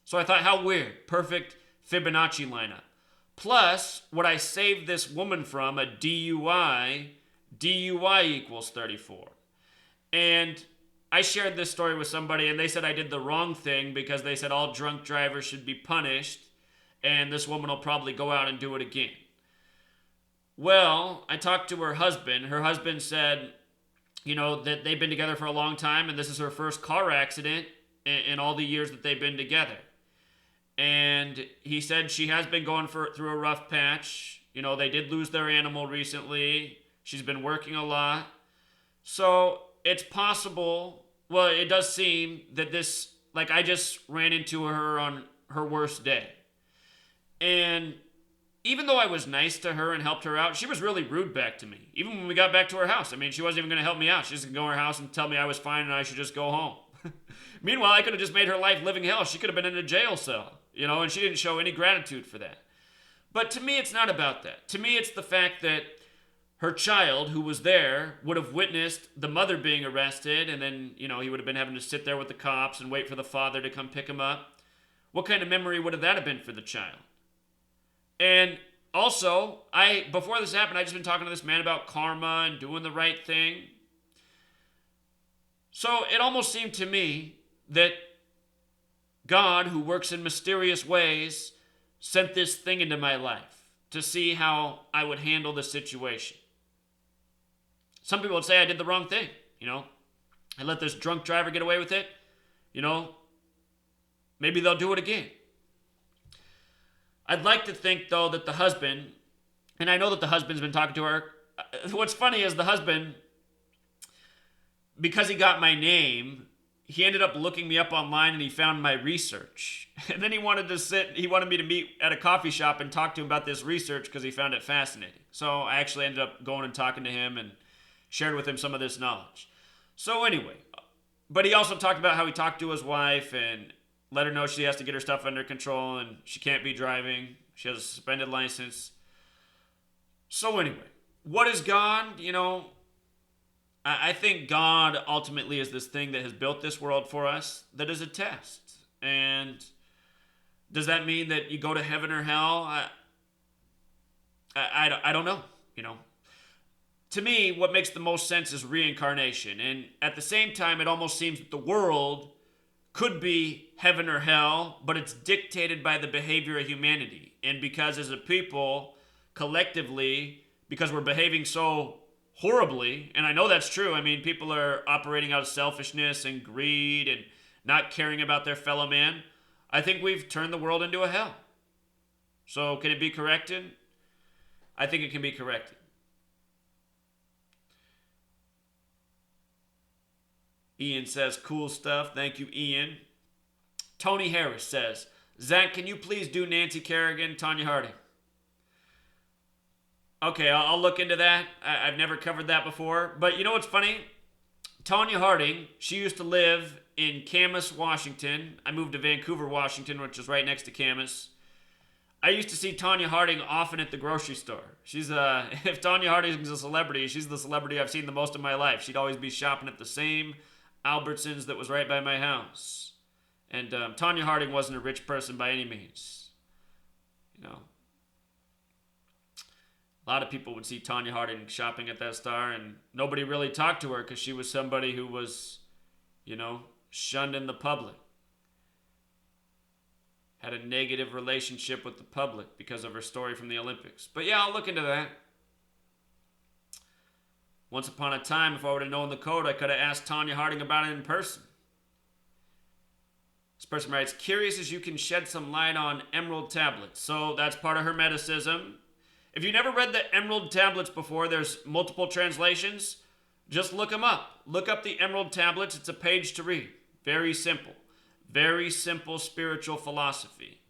So I thought, how weird. Perfect Fibonacci lineup. Plus, what I saved this woman from, a DUI equals 34. And I shared this story with somebody and they said I did the wrong thing because they said all drunk drivers should be punished and this woman will probably go out and do it again. Well, I talked to her husband. Her husband said, that they've been together for a long time and this is her first car accident in all the years that they've been together. And he said she has been going through a rough patch. They did lose their animal recently. She's been working a lot. So it's possible, well, it does seem that this, like, I just ran into her on her worst day. And even though I was nice to her and helped her out, she was really rude back to me. Even when we got back to her house. I mean, she wasn't even going to help me out. She was going to go to her house and tell me I was fine and I should just go home. Meanwhile, I could have just made her life living hell. She could have been in a jail cell, and she didn't show any gratitude for that. But to me, it's not about that. To me, it's the fact that her child, who was there, would have witnessed the mother being arrested, and then, he would have been having to sit there with the cops and wait for the father to come pick him up. What kind of memory would that have been for the child? And also, before this happened, I'd just been talking to this man about karma and doing the right thing. So it almost seemed to me that God, who works in mysterious ways, sent this thing into my life to see how I would handle the situation. Some people would say I did the wrong thing, I let this drunk driver get away with it, maybe they'll do it again. I'd like to think, though, that the husband, and I know that the husband's been talking to her. What's funny is the husband, because he got my name, he ended up looking me up online and he found my research. And then he wanted me to meet at a coffee shop and talk to him about this research because he found it fascinating. So I actually ended up going and talking to him and shared with him some of this knowledge. So anyway, but he also talked about how he talked to his wife and let her know she has to get her stuff under control and she can't be driving. She has a suspended license. So anyway, what is God? I think God ultimately is this thing that has built this world for us that is a test. And does that mean that you go to heaven or hell? I don't know, To me, what makes the most sense is reincarnation. And at the same time, it almost seems that the world could be heaven or hell, but it's dictated by the behavior of humanity. And because as a people, collectively, because we're behaving so horribly, and I know that's true. I mean, people are operating out of selfishness and greed and not caring about their fellow man. I think we've turned the world into a hell. So, can it be corrected? I think it can be corrected. Ian says, cool stuff. Thank you, Ian. Tony Harris says, Zach, can you please do Nancy Kerrigan, Tonya Harding? Okay, I'll look into that. I've never covered that before. But you know what's funny? Tonya Harding, she used to live in Camas, Washington. I moved to Vancouver, Washington, which is right next to Camas. I used to see Tonya Harding often at the grocery store. She's if Tonya Harding is a celebrity, she's the celebrity I've seen the most in my life. She'd always be shopping at the same Albertsons that was right by my house. And Tonya Harding wasn't a rich person by any means. You know, a lot of people would see Tonya Harding shopping at that store, and nobody really talked to her because she was somebody who was, you know, shunned in the public. Had a negative relationship with the public because of her story from the Olympics. But yeah, I'll look into that. Once upon a time, if I would have known the code, I could have asked Tonya Harding about it in person. This person writes, curious as you can shed some light on emerald tablets. So that's part of Hermeticism. If you never read the emerald tablets before, there's multiple translations. Just look them up. Look up the emerald tablets. It's a page to read. Very simple. Very simple spiritual philosophy.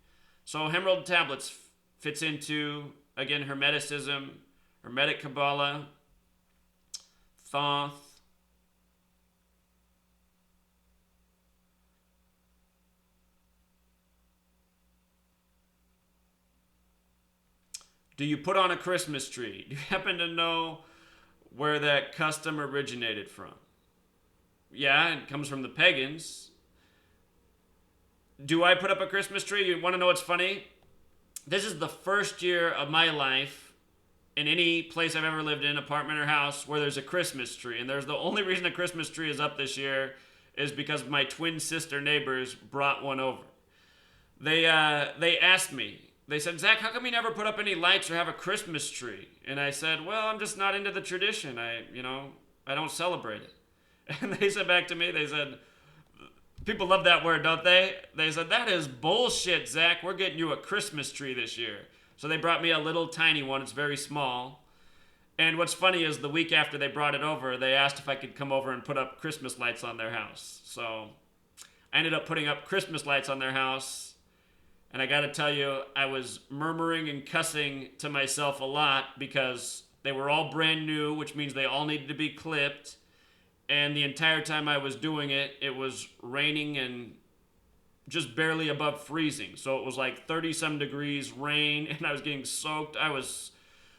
So emerald tablets fits into, again, Hermeticism, Hermetic Kabbalah, Thoth. Do you put on a Christmas tree? Do you happen to know where that custom originated from? Yeah, it comes from the pagans. Do I put up a Christmas tree? You want to know what's funny? This is the first year of my life in any place I've ever lived in, apartment or house, where there's a Christmas tree. And there's the only reason a Christmas tree is up this year is because my twin sister neighbors brought one over. They asked me, they said, Zach, how come you never put up any lights or have a Christmas tree? And I said, well, I'm just not into the tradition. I don't celebrate it. And they said back to me, they said, people love that word, don't they? They said, that is bullshit, Zach. We're getting you a Christmas tree this year. So they brought me a little tiny one. It's very small. And what's funny is the week after they brought it over, they asked if I could come over and put up Christmas lights on their house. So I ended up putting up Christmas lights on their house. And I got to tell you, I was murmuring and cussing to myself a lot because they were all brand new, which means they all needed to be clipped. And the entire time I was doing it, it was raining and just barely above freezing. So it was like 30-some degrees, rain, and I was getting soaked. I was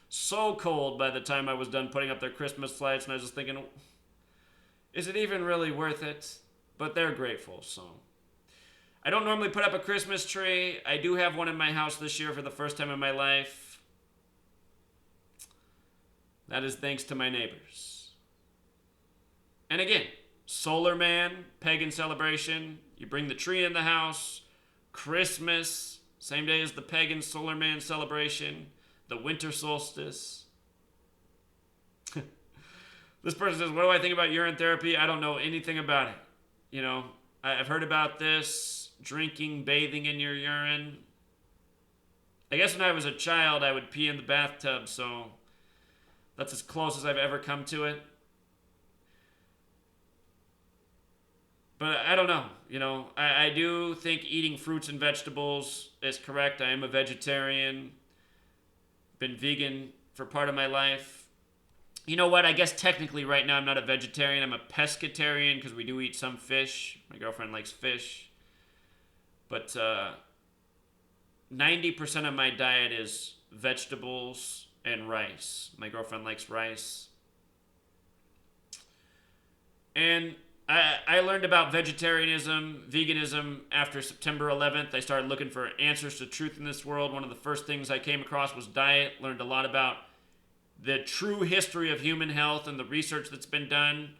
so cold by the time I was done putting up their Christmas lights, and I was just thinking, is it even really worth it? But they're grateful, so. I don't normally put up a Christmas tree. I do have one in my house this year for the first time in my life. That is thanks to my neighbors. And again, Solar Man, pagan celebration. You bring the tree in the house. Christmas, same day as the pagan Solar Man celebration. The winter solstice. This person says, what do I think about urine therapy? I don't know anything about it. You know, I've heard about this. Drinking, bathing in your urine. I guess when I was a child, I would pee in the bathtub, so that's as close as I've ever come to it. But I don't know. You know, I do think eating fruits and vegetables is correct. I am a vegetarian. Been vegan for part of my life. You know what? I guess technically right now I'm not a vegetarian. I'm a pescatarian because we do eat some fish. My girlfriend likes fish. But 90% of my diet is vegetables and rice. My girlfriend likes rice. And I learned about vegetarianism, veganism after September 11th. I started looking for answers to truth in this world. One of the first things I came across was diet. Learned a lot about the true history of human health and the research that's been done.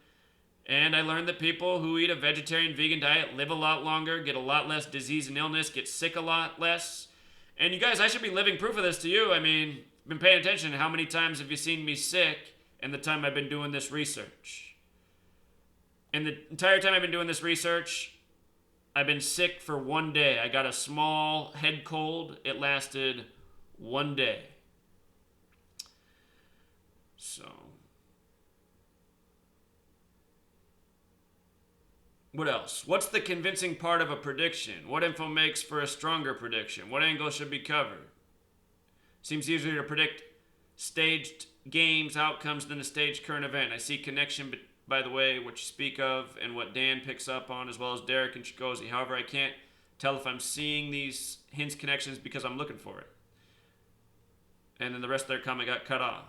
And I learned that people who eat a vegetarian, vegan diet live a lot longer, get a lot less disease and illness, get sick a lot less. And you guys, I should be living proof of this to you. I mean, been paying attention. How many times have you seen me sick? in the time I've been doing this research. And the entire time I've been doing this research, I've been sick for 1 day. I got a small head cold. It lasted 1 day. So, what else? What's the convincing part of a prediction? What info makes for a stronger prediction? What angle should be covered? Seems easier to predict staged games outcomes than a staged current event. I see connection, by the way, what you speak of and what Dan picks up on, as well as Derek and Chigozi. However, I can't tell if I'm seeing these hints connections because I'm looking for it. And then the rest of their comment got cut off.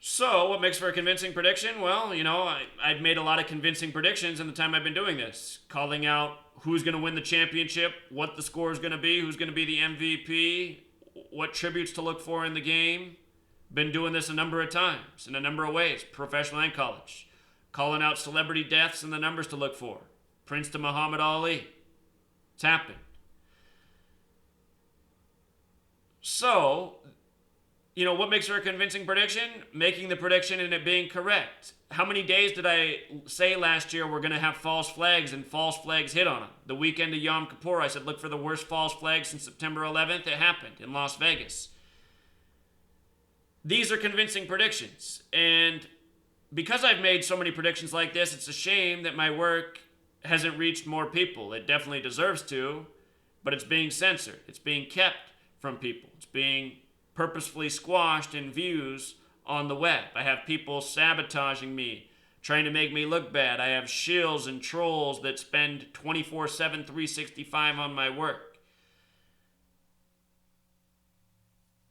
So, what makes for a convincing prediction? Well, I've made a lot of convincing predictions in the time I've been doing this. Calling out who's going to win the championship, what the score is going to be, who's going to be the MVP, what tributes to look for in the game. Been doing this a number of times, in a number of ways, professional and college. Calling out celebrity deaths and the numbers to look for. Prince to Muhammad Ali. It's happened. So, what makes for a convincing prediction? Making the prediction and it being correct. How many days did I say last year we're going to have false flags and false flags hit on them? The weekend of Yom Kippur, I said look for the worst false flags since September 11th. It happened in Las Vegas. These are convincing predictions. And because I've made so many predictions like this, it's a shame that my work hasn't reached more people. It definitely deserves to, but it's being censored. It's being kept from people. It's being purposefully squashed in views on the web. I have people sabotaging me, trying to make me look bad. I have shills and trolls that spend 24/7, 365 on my work.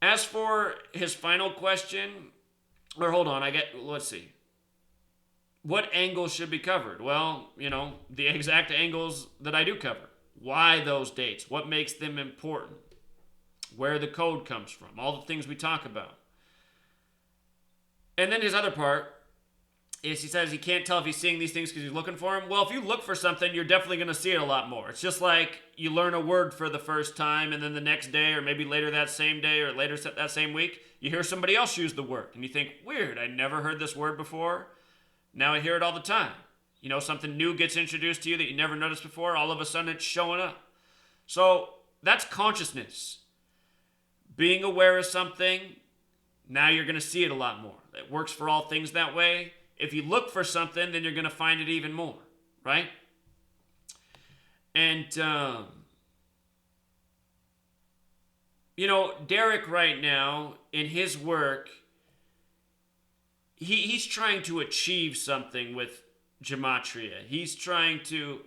As for his final question, let's see. What angles should be covered? Well, the exact angles that I do cover. Why those dates? What makes them important? Where the code comes from? All the things we talk about. And then his other part is he says he can't tell if he's seeing these things because he's looking for them. Well, if you look for something, you're definitely going to see it a lot more. It's just like you learn a word for the first time, and then the next day, or maybe later that same day, or later that same week, you hear somebody else use the word. And you think, weird, I never heard this word before. Now I hear it all the time. Something new gets introduced to you that you never noticed before. All of a sudden, it's showing up. So that's consciousness. Being aware of something, now you're going to see it a lot more. It works for all things that way. If you look for something, then you're going to find it even more, right? And, Derek right now, in his work, he's trying to achieve something with gematria. He's trying to,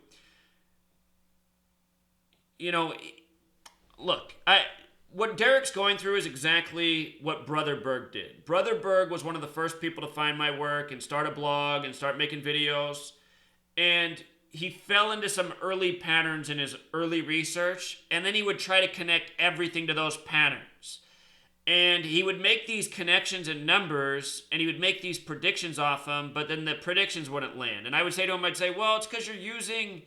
what Derek's going through is exactly what Brother Berg did. Brother Berg was one of the first people to find my work and start a blog and start making videos. And he fell into some early patterns in his early research, and then he would try to connect everything to those patterns. And he would make these connections in numbers, and he would make these predictions off them, but then the predictions wouldn't land. And I would say to him, well, it's because you're using...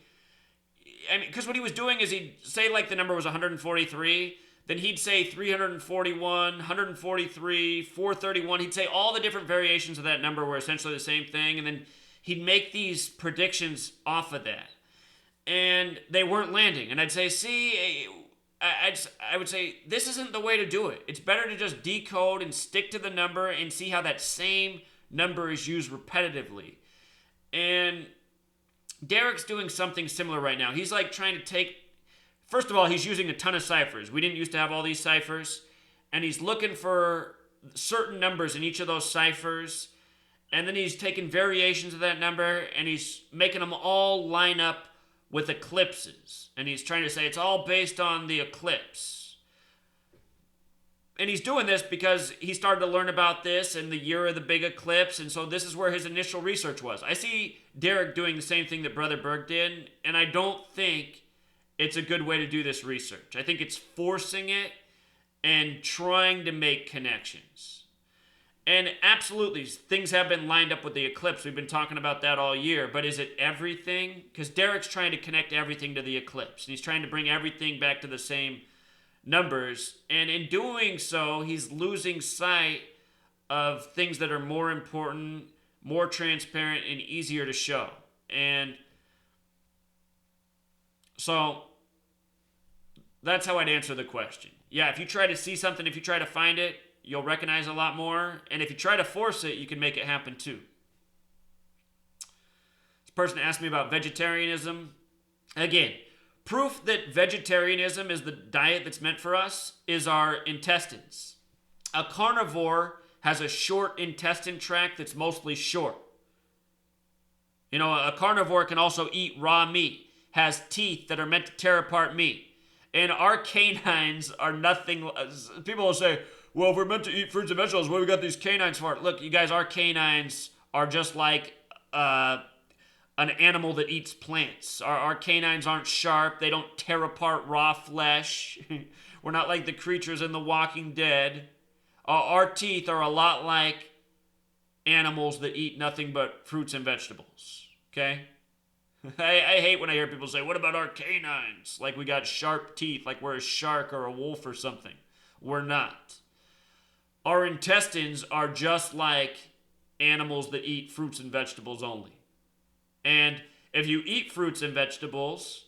because what he was doing is he'd say like the number was 143, then he'd say 341, 143, 431. He'd say all the different variations of that number were essentially the same thing, and then he'd make these predictions off of that. And they weren't landing. And I'd say, I would say, this isn't the way to do it. It's better to just decode and stick to the number and see how that same number is used repetitively. And Derek's doing something similar right now. He's like trying to take... First of all, he's using a ton of ciphers. We didn't used to have all these ciphers. And he's looking for certain numbers in each of those ciphers. And then he's taking variations of that number and he's making them all line up with eclipses. And he's trying to say it's all based on the eclipse. And he's doing this because he started to learn about this in the year of the big eclipse. And so this is where his initial research was. I see Derek doing the same thing that Brother Berg did. And I don't think it's a good way to do this research. I think it's forcing it and trying to make connections. And absolutely, things have been lined up with the eclipse. We've been talking about that all year. But is it everything? Because Derek's trying to connect everything to the eclipse. And he's trying to bring everything back to the same numbers. And in doing so, he's losing sight of things that are more important, more transparent, and easier to show. And so that's how I'd answer the question. Yeah, if you try to see something, if you try to find it, you'll recognize a lot more. And if you try to force it, you can make it happen too. This person asked me about vegetarianism. Again, proof that vegetarianism is the diet that's meant for us is our intestines. A carnivore has a short intestine tract that's mostly short. You know, a carnivore can also eat raw meat, has teeth that are meant to tear apart meat. And our canines are nothing. People will say, well, if we're meant to eat fruits and vegetables, what do we got these canines for? Look, you guys, our canines are just like an animal that eats plants. Our canines aren't sharp. They don't tear apart raw flesh. We're not like the creatures in The Walking Dead. Our teeth are a lot like animals that eat nothing but fruits and vegetables. Okay? I hate when I hear people say, what about our canines? Like we got sharp teeth, like we're a shark or a wolf or something. We're not. Our intestines are just like animals that eat fruits and vegetables only. And if you eat fruits and vegetables,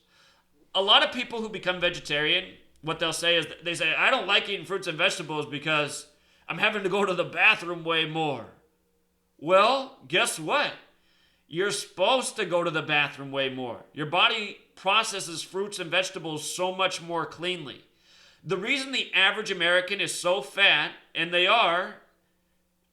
a lot of people who become vegetarian, what they'll say is, they say, I don't like eating fruits and vegetables because I'm having to go to the bathroom way more. Well, guess what? You're supposed to go to the bathroom way more. Your body processes fruits and vegetables so much more cleanly. The reason the average American is so fat, and they are,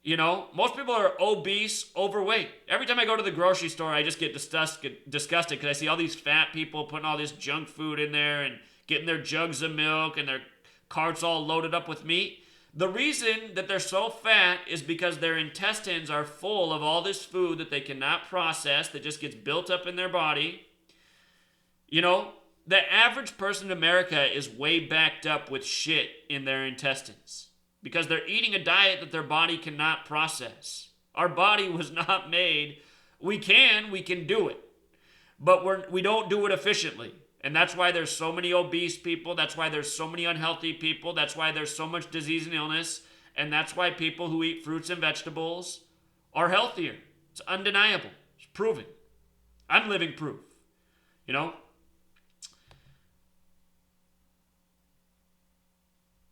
you know, most people are obese, overweight. Every time I go to the grocery store, I just get disgusted because I see all these fat people putting all this junk food in there and getting their jugs of milk and their carts all loaded up with meat. The reason that they're so fat is because their intestines are full of all this food that they cannot process, that just gets built up in their body. You know, the average person in America is way backed up with shit in their intestines because they're eating a diet that their body cannot process. Our body was not made. We can do it, but we don't do it efficiently. And that's why there's so many obese people. That's why there's so many unhealthy people. That's why there's so much disease and illness. And that's why people who eat fruits and vegetables are healthier. It's undeniable. It's proven. I'm living proof. You know?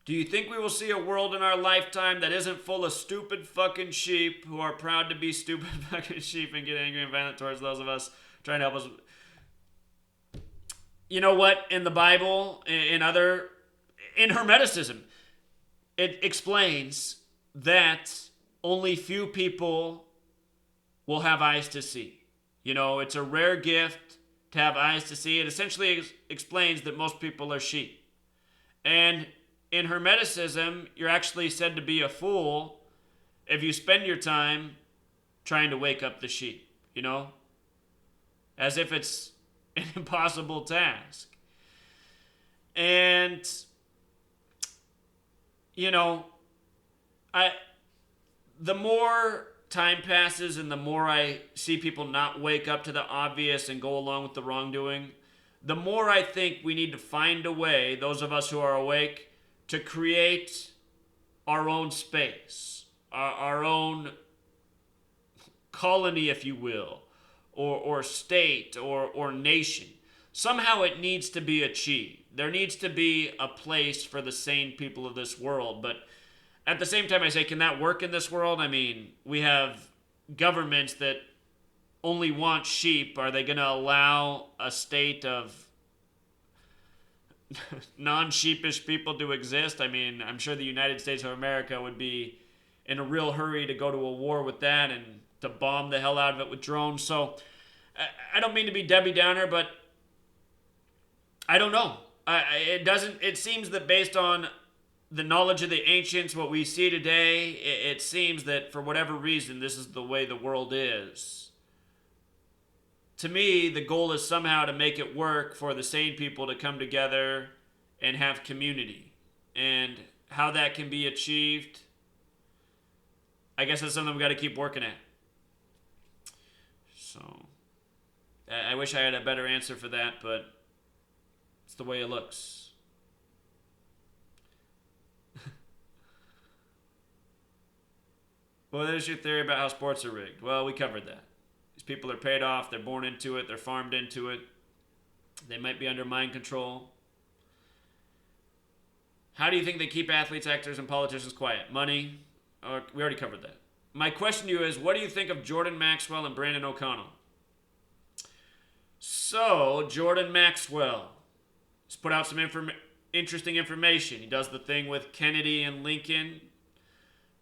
Do you think we will see a world in our lifetime that isn't full of stupid fucking sheep who are proud to be stupid fucking sheep and get angry and violent towards those of us trying to help us? You know what? In the Bible, in Hermeticism, it explains that only few people will have eyes to see. You know, it's a rare gift to have eyes to see. It essentially explains that most people are sheep. And in Hermeticism, you're actually said to be a fool if you spend your time trying to wake up the sheep, you know? As if it's an impossible task. And, you know, the more time passes and the more I see people not wake up to the obvious and go along with the wrongdoing, the more I think we need to find a way, those of us who are awake, to create our own space, our own colony, if you will, or state or nation. Somehow it needs to be achieved. There needs to be a place for the sane people of this world. But at the same time, I say, can that work in this world? I mean, we have governments that only want sheep. Are they going to allow a state of non-sheepish people to exist? I mean, I'm sure the United States of America would be in a real hurry to go to a war with that and to bomb the hell out of it with drones. So I don't mean to be Debbie Downer, but I don't know. It seems that based on the knowledge of the ancients, what we see today, it seems that for whatever reason, this is the way the world is. To me, the goal is somehow to make it work for the sane people to come together and have community. And how that can be achieved, I guess that's something we've got to keep working at. So, I wish I had a better answer for that, but it's the way it looks. Well, there's your theory about how sports are rigged. Well, we covered that. These people are paid off, they're born into it, they're farmed into it. They might be under mind control. How do you think they keep athletes, actors, and politicians quiet? Money? We already covered that. My question to you is, what do you think of Jordan Maxwell and Brandon O'Connell? So, Jordan Maxwell has put out some interesting information. He does the thing with Kennedy and Lincoln.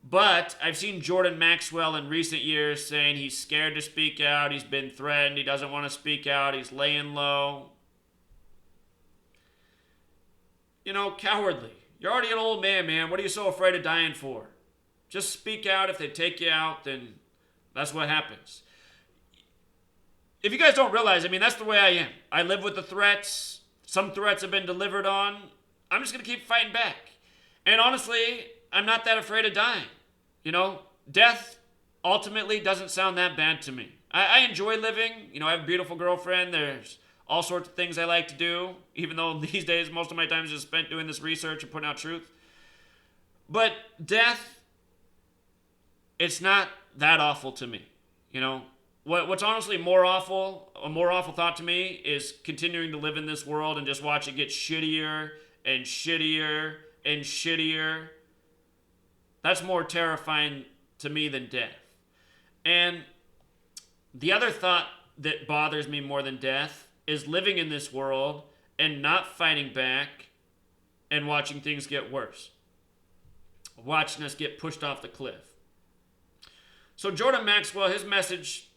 But I've seen Jordan Maxwell in recent years saying he's scared to speak out, he's been threatened, he doesn't want to speak out, he's laying low. You know, cowardly. You're already an old man, man. What are you so afraid of dying for? Just speak out. If they take you out, then that's what happens. If you guys don't realize, I mean, that's the way I am. I live with the threats. Some threats have been delivered on. I'm just going to keep fighting back. And honestly, I'm not that afraid of dying. You know, death ultimately doesn't sound that bad to me. I enjoy living. You know, I have a beautiful girlfriend. There's all sorts of things I like to do, even though these days most of my time is just spent doing this research and putting out truth. But death, it's not that awful to me. You know, what's honestly a more awful thought to me is continuing to live in this world and just watch it get shittier and shittier and shittier. That's more terrifying to me than death. And the other thought that bothers me more than death is living in this world and not fighting back and watching things get worse. Watching us get pushed off the cliff. So Jordan Maxwell, his message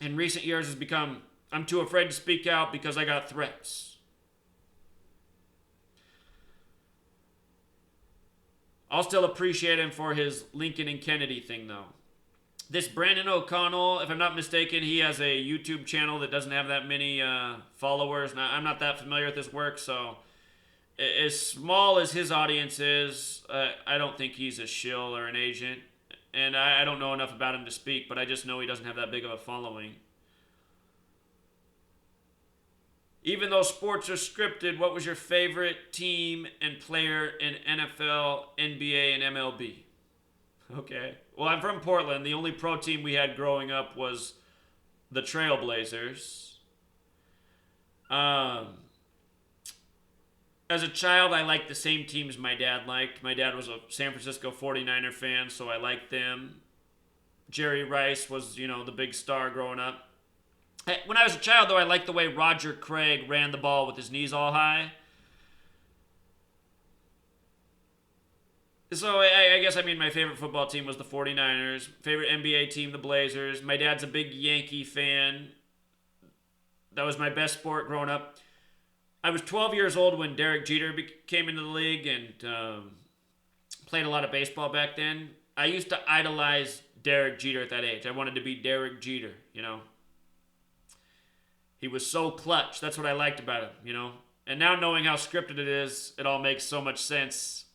in recent years has become, I'm too afraid to speak out because I got threats. I'll still appreciate him for his Lincoln and Kennedy thing, though. This Brandon O'Connell, if I'm not mistaken, he has a YouTube channel that doesn't have that many followers. Now, I'm not that familiar with his work, so as small as his audience is, I don't think he's a shill or an agent. And I don't know enough about him to speak, but I just know he doesn't have that big of a following. Even though sports are scripted, what was your favorite team and player in NFL, NBA, and MLB? Okay. Well, I'm from Portland. The only pro team we had growing up was the Trailblazers. As a child, I liked the same teams my dad liked. My dad was a San Francisco 49er fan, so I liked them. Jerry Rice was, the big star growing up. When I was a child, though, I liked the way Roger Craig ran the ball with his knees all high. So I guess, my favorite football team was the 49ers. Favorite NBA team, the Blazers. My dad's a big Yankee fan. That was my best sport growing up. I was 12 years old when Derek Jeter came into the league and played a lot of baseball back then. I used to idolize Derek Jeter at that age. I wanted to be Derek Jeter, He was so clutch. That's what I liked about him, And now knowing how scripted it is, it all makes so much sense.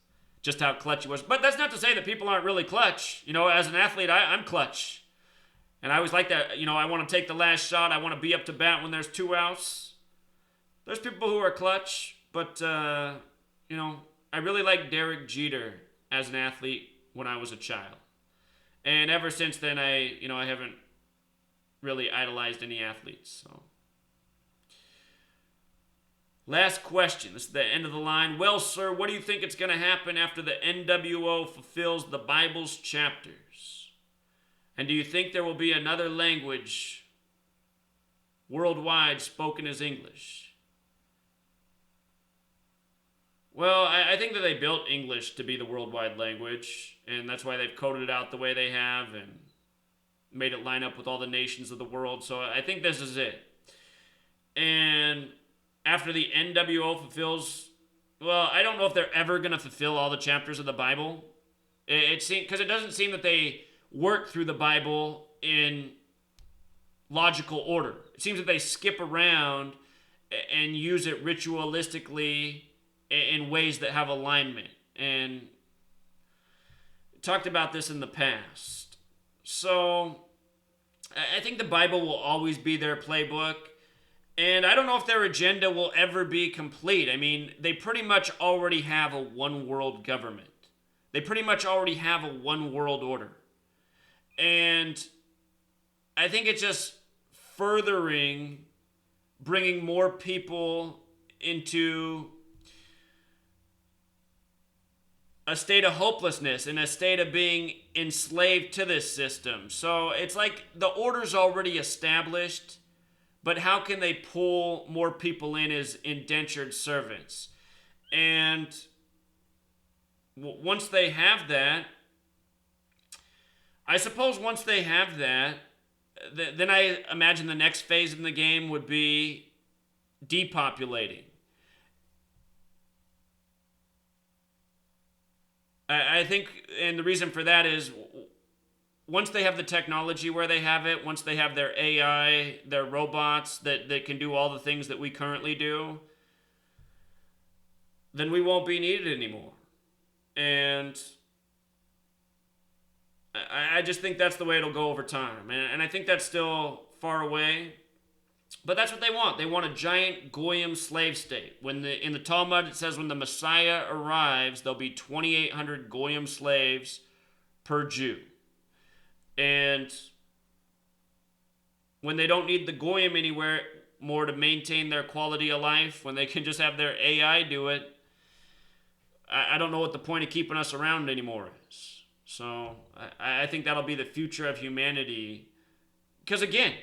Just how clutch he was. But that's not to say that people aren't really clutch. As an athlete, I'm clutch. And I always like that. I want to take the last shot. I want to be up to bat when there's 2 outs. There's people who are clutch. But, I really liked Derek Jeter as an athlete when I was a child. And ever since then, I haven't really idolized any athletes. So. Last question. This is the end of the line. Well, sir, what do you think is going to happen after the NWO fulfills the Bible's chapters? And do you think there will be another language worldwide spoken as English? Well, I think that they built English to be the worldwide language, and that's why they've coded it out the way they have and made it line up with all the nations of the world. So I think this is it. And after the NWO fulfills, well, I don't know if they're ever going to fulfill all the chapters of the Bible. Because it doesn't seem that they work through the Bible in logical order. It seems that they skip around and use it ritualistically in ways that have alignment. And talked about this in the past. So I think the Bible will always be their playbook. And I don't know if their agenda will ever be complete. They pretty much already have a one-world government. They pretty much already have a one-world order. And I think it's just bringing more people into a state of hopelessness and a state of being enslaved to this system. So it's like the order's already established, but how can they pull more people in as indentured servants? And once they have that, I suppose once they have that, then I imagine the next phase in the game would be depopulating. I think, and the reason for that is once they have the technology where they have it, once they have their AI, their robots that can do all the things that we currently do, then we won't be needed anymore. And I just think that's the way it'll go over time. And I think that's still far away. But that's what they want. They want a giant Goyim slave state. In the Talmud it says when the Messiah arrives, there'll be 2,800 Goyim slaves per Jew. And when they don't need the Goyim anywhere more to maintain their quality of life, when they can just have their AI do it, I don't know what the point of keeping us around anymore is. So I think that'll be the future of humanity. Because again,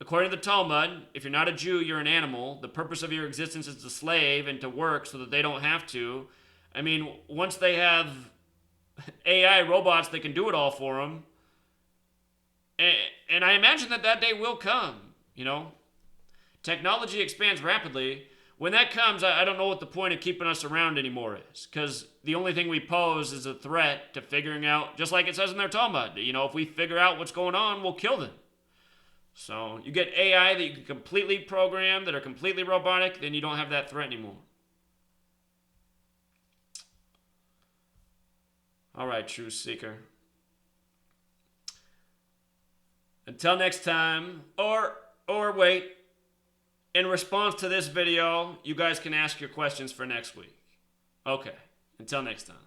according to the Talmud, if you're not a Jew, you're an animal. The purpose of your existence is to slave and to work so that they don't have to. I mean, once they have AI robots that can do it all for them, and I imagine that day will come, you know. Technology expands rapidly. When that comes, I don't know what the point of keeping us around anymore is. Because the only thing we pose is a threat to figuring out, just like it says in their Talmud, you know, if we figure out what's going on, we'll kill them. So you get AI that you can completely program, that are completely robotic, then you don't have that threat anymore. All right, Truth Seeker. Until next time, or wait, in response to this video, you guys can ask your questions for next week. Okay, until next time.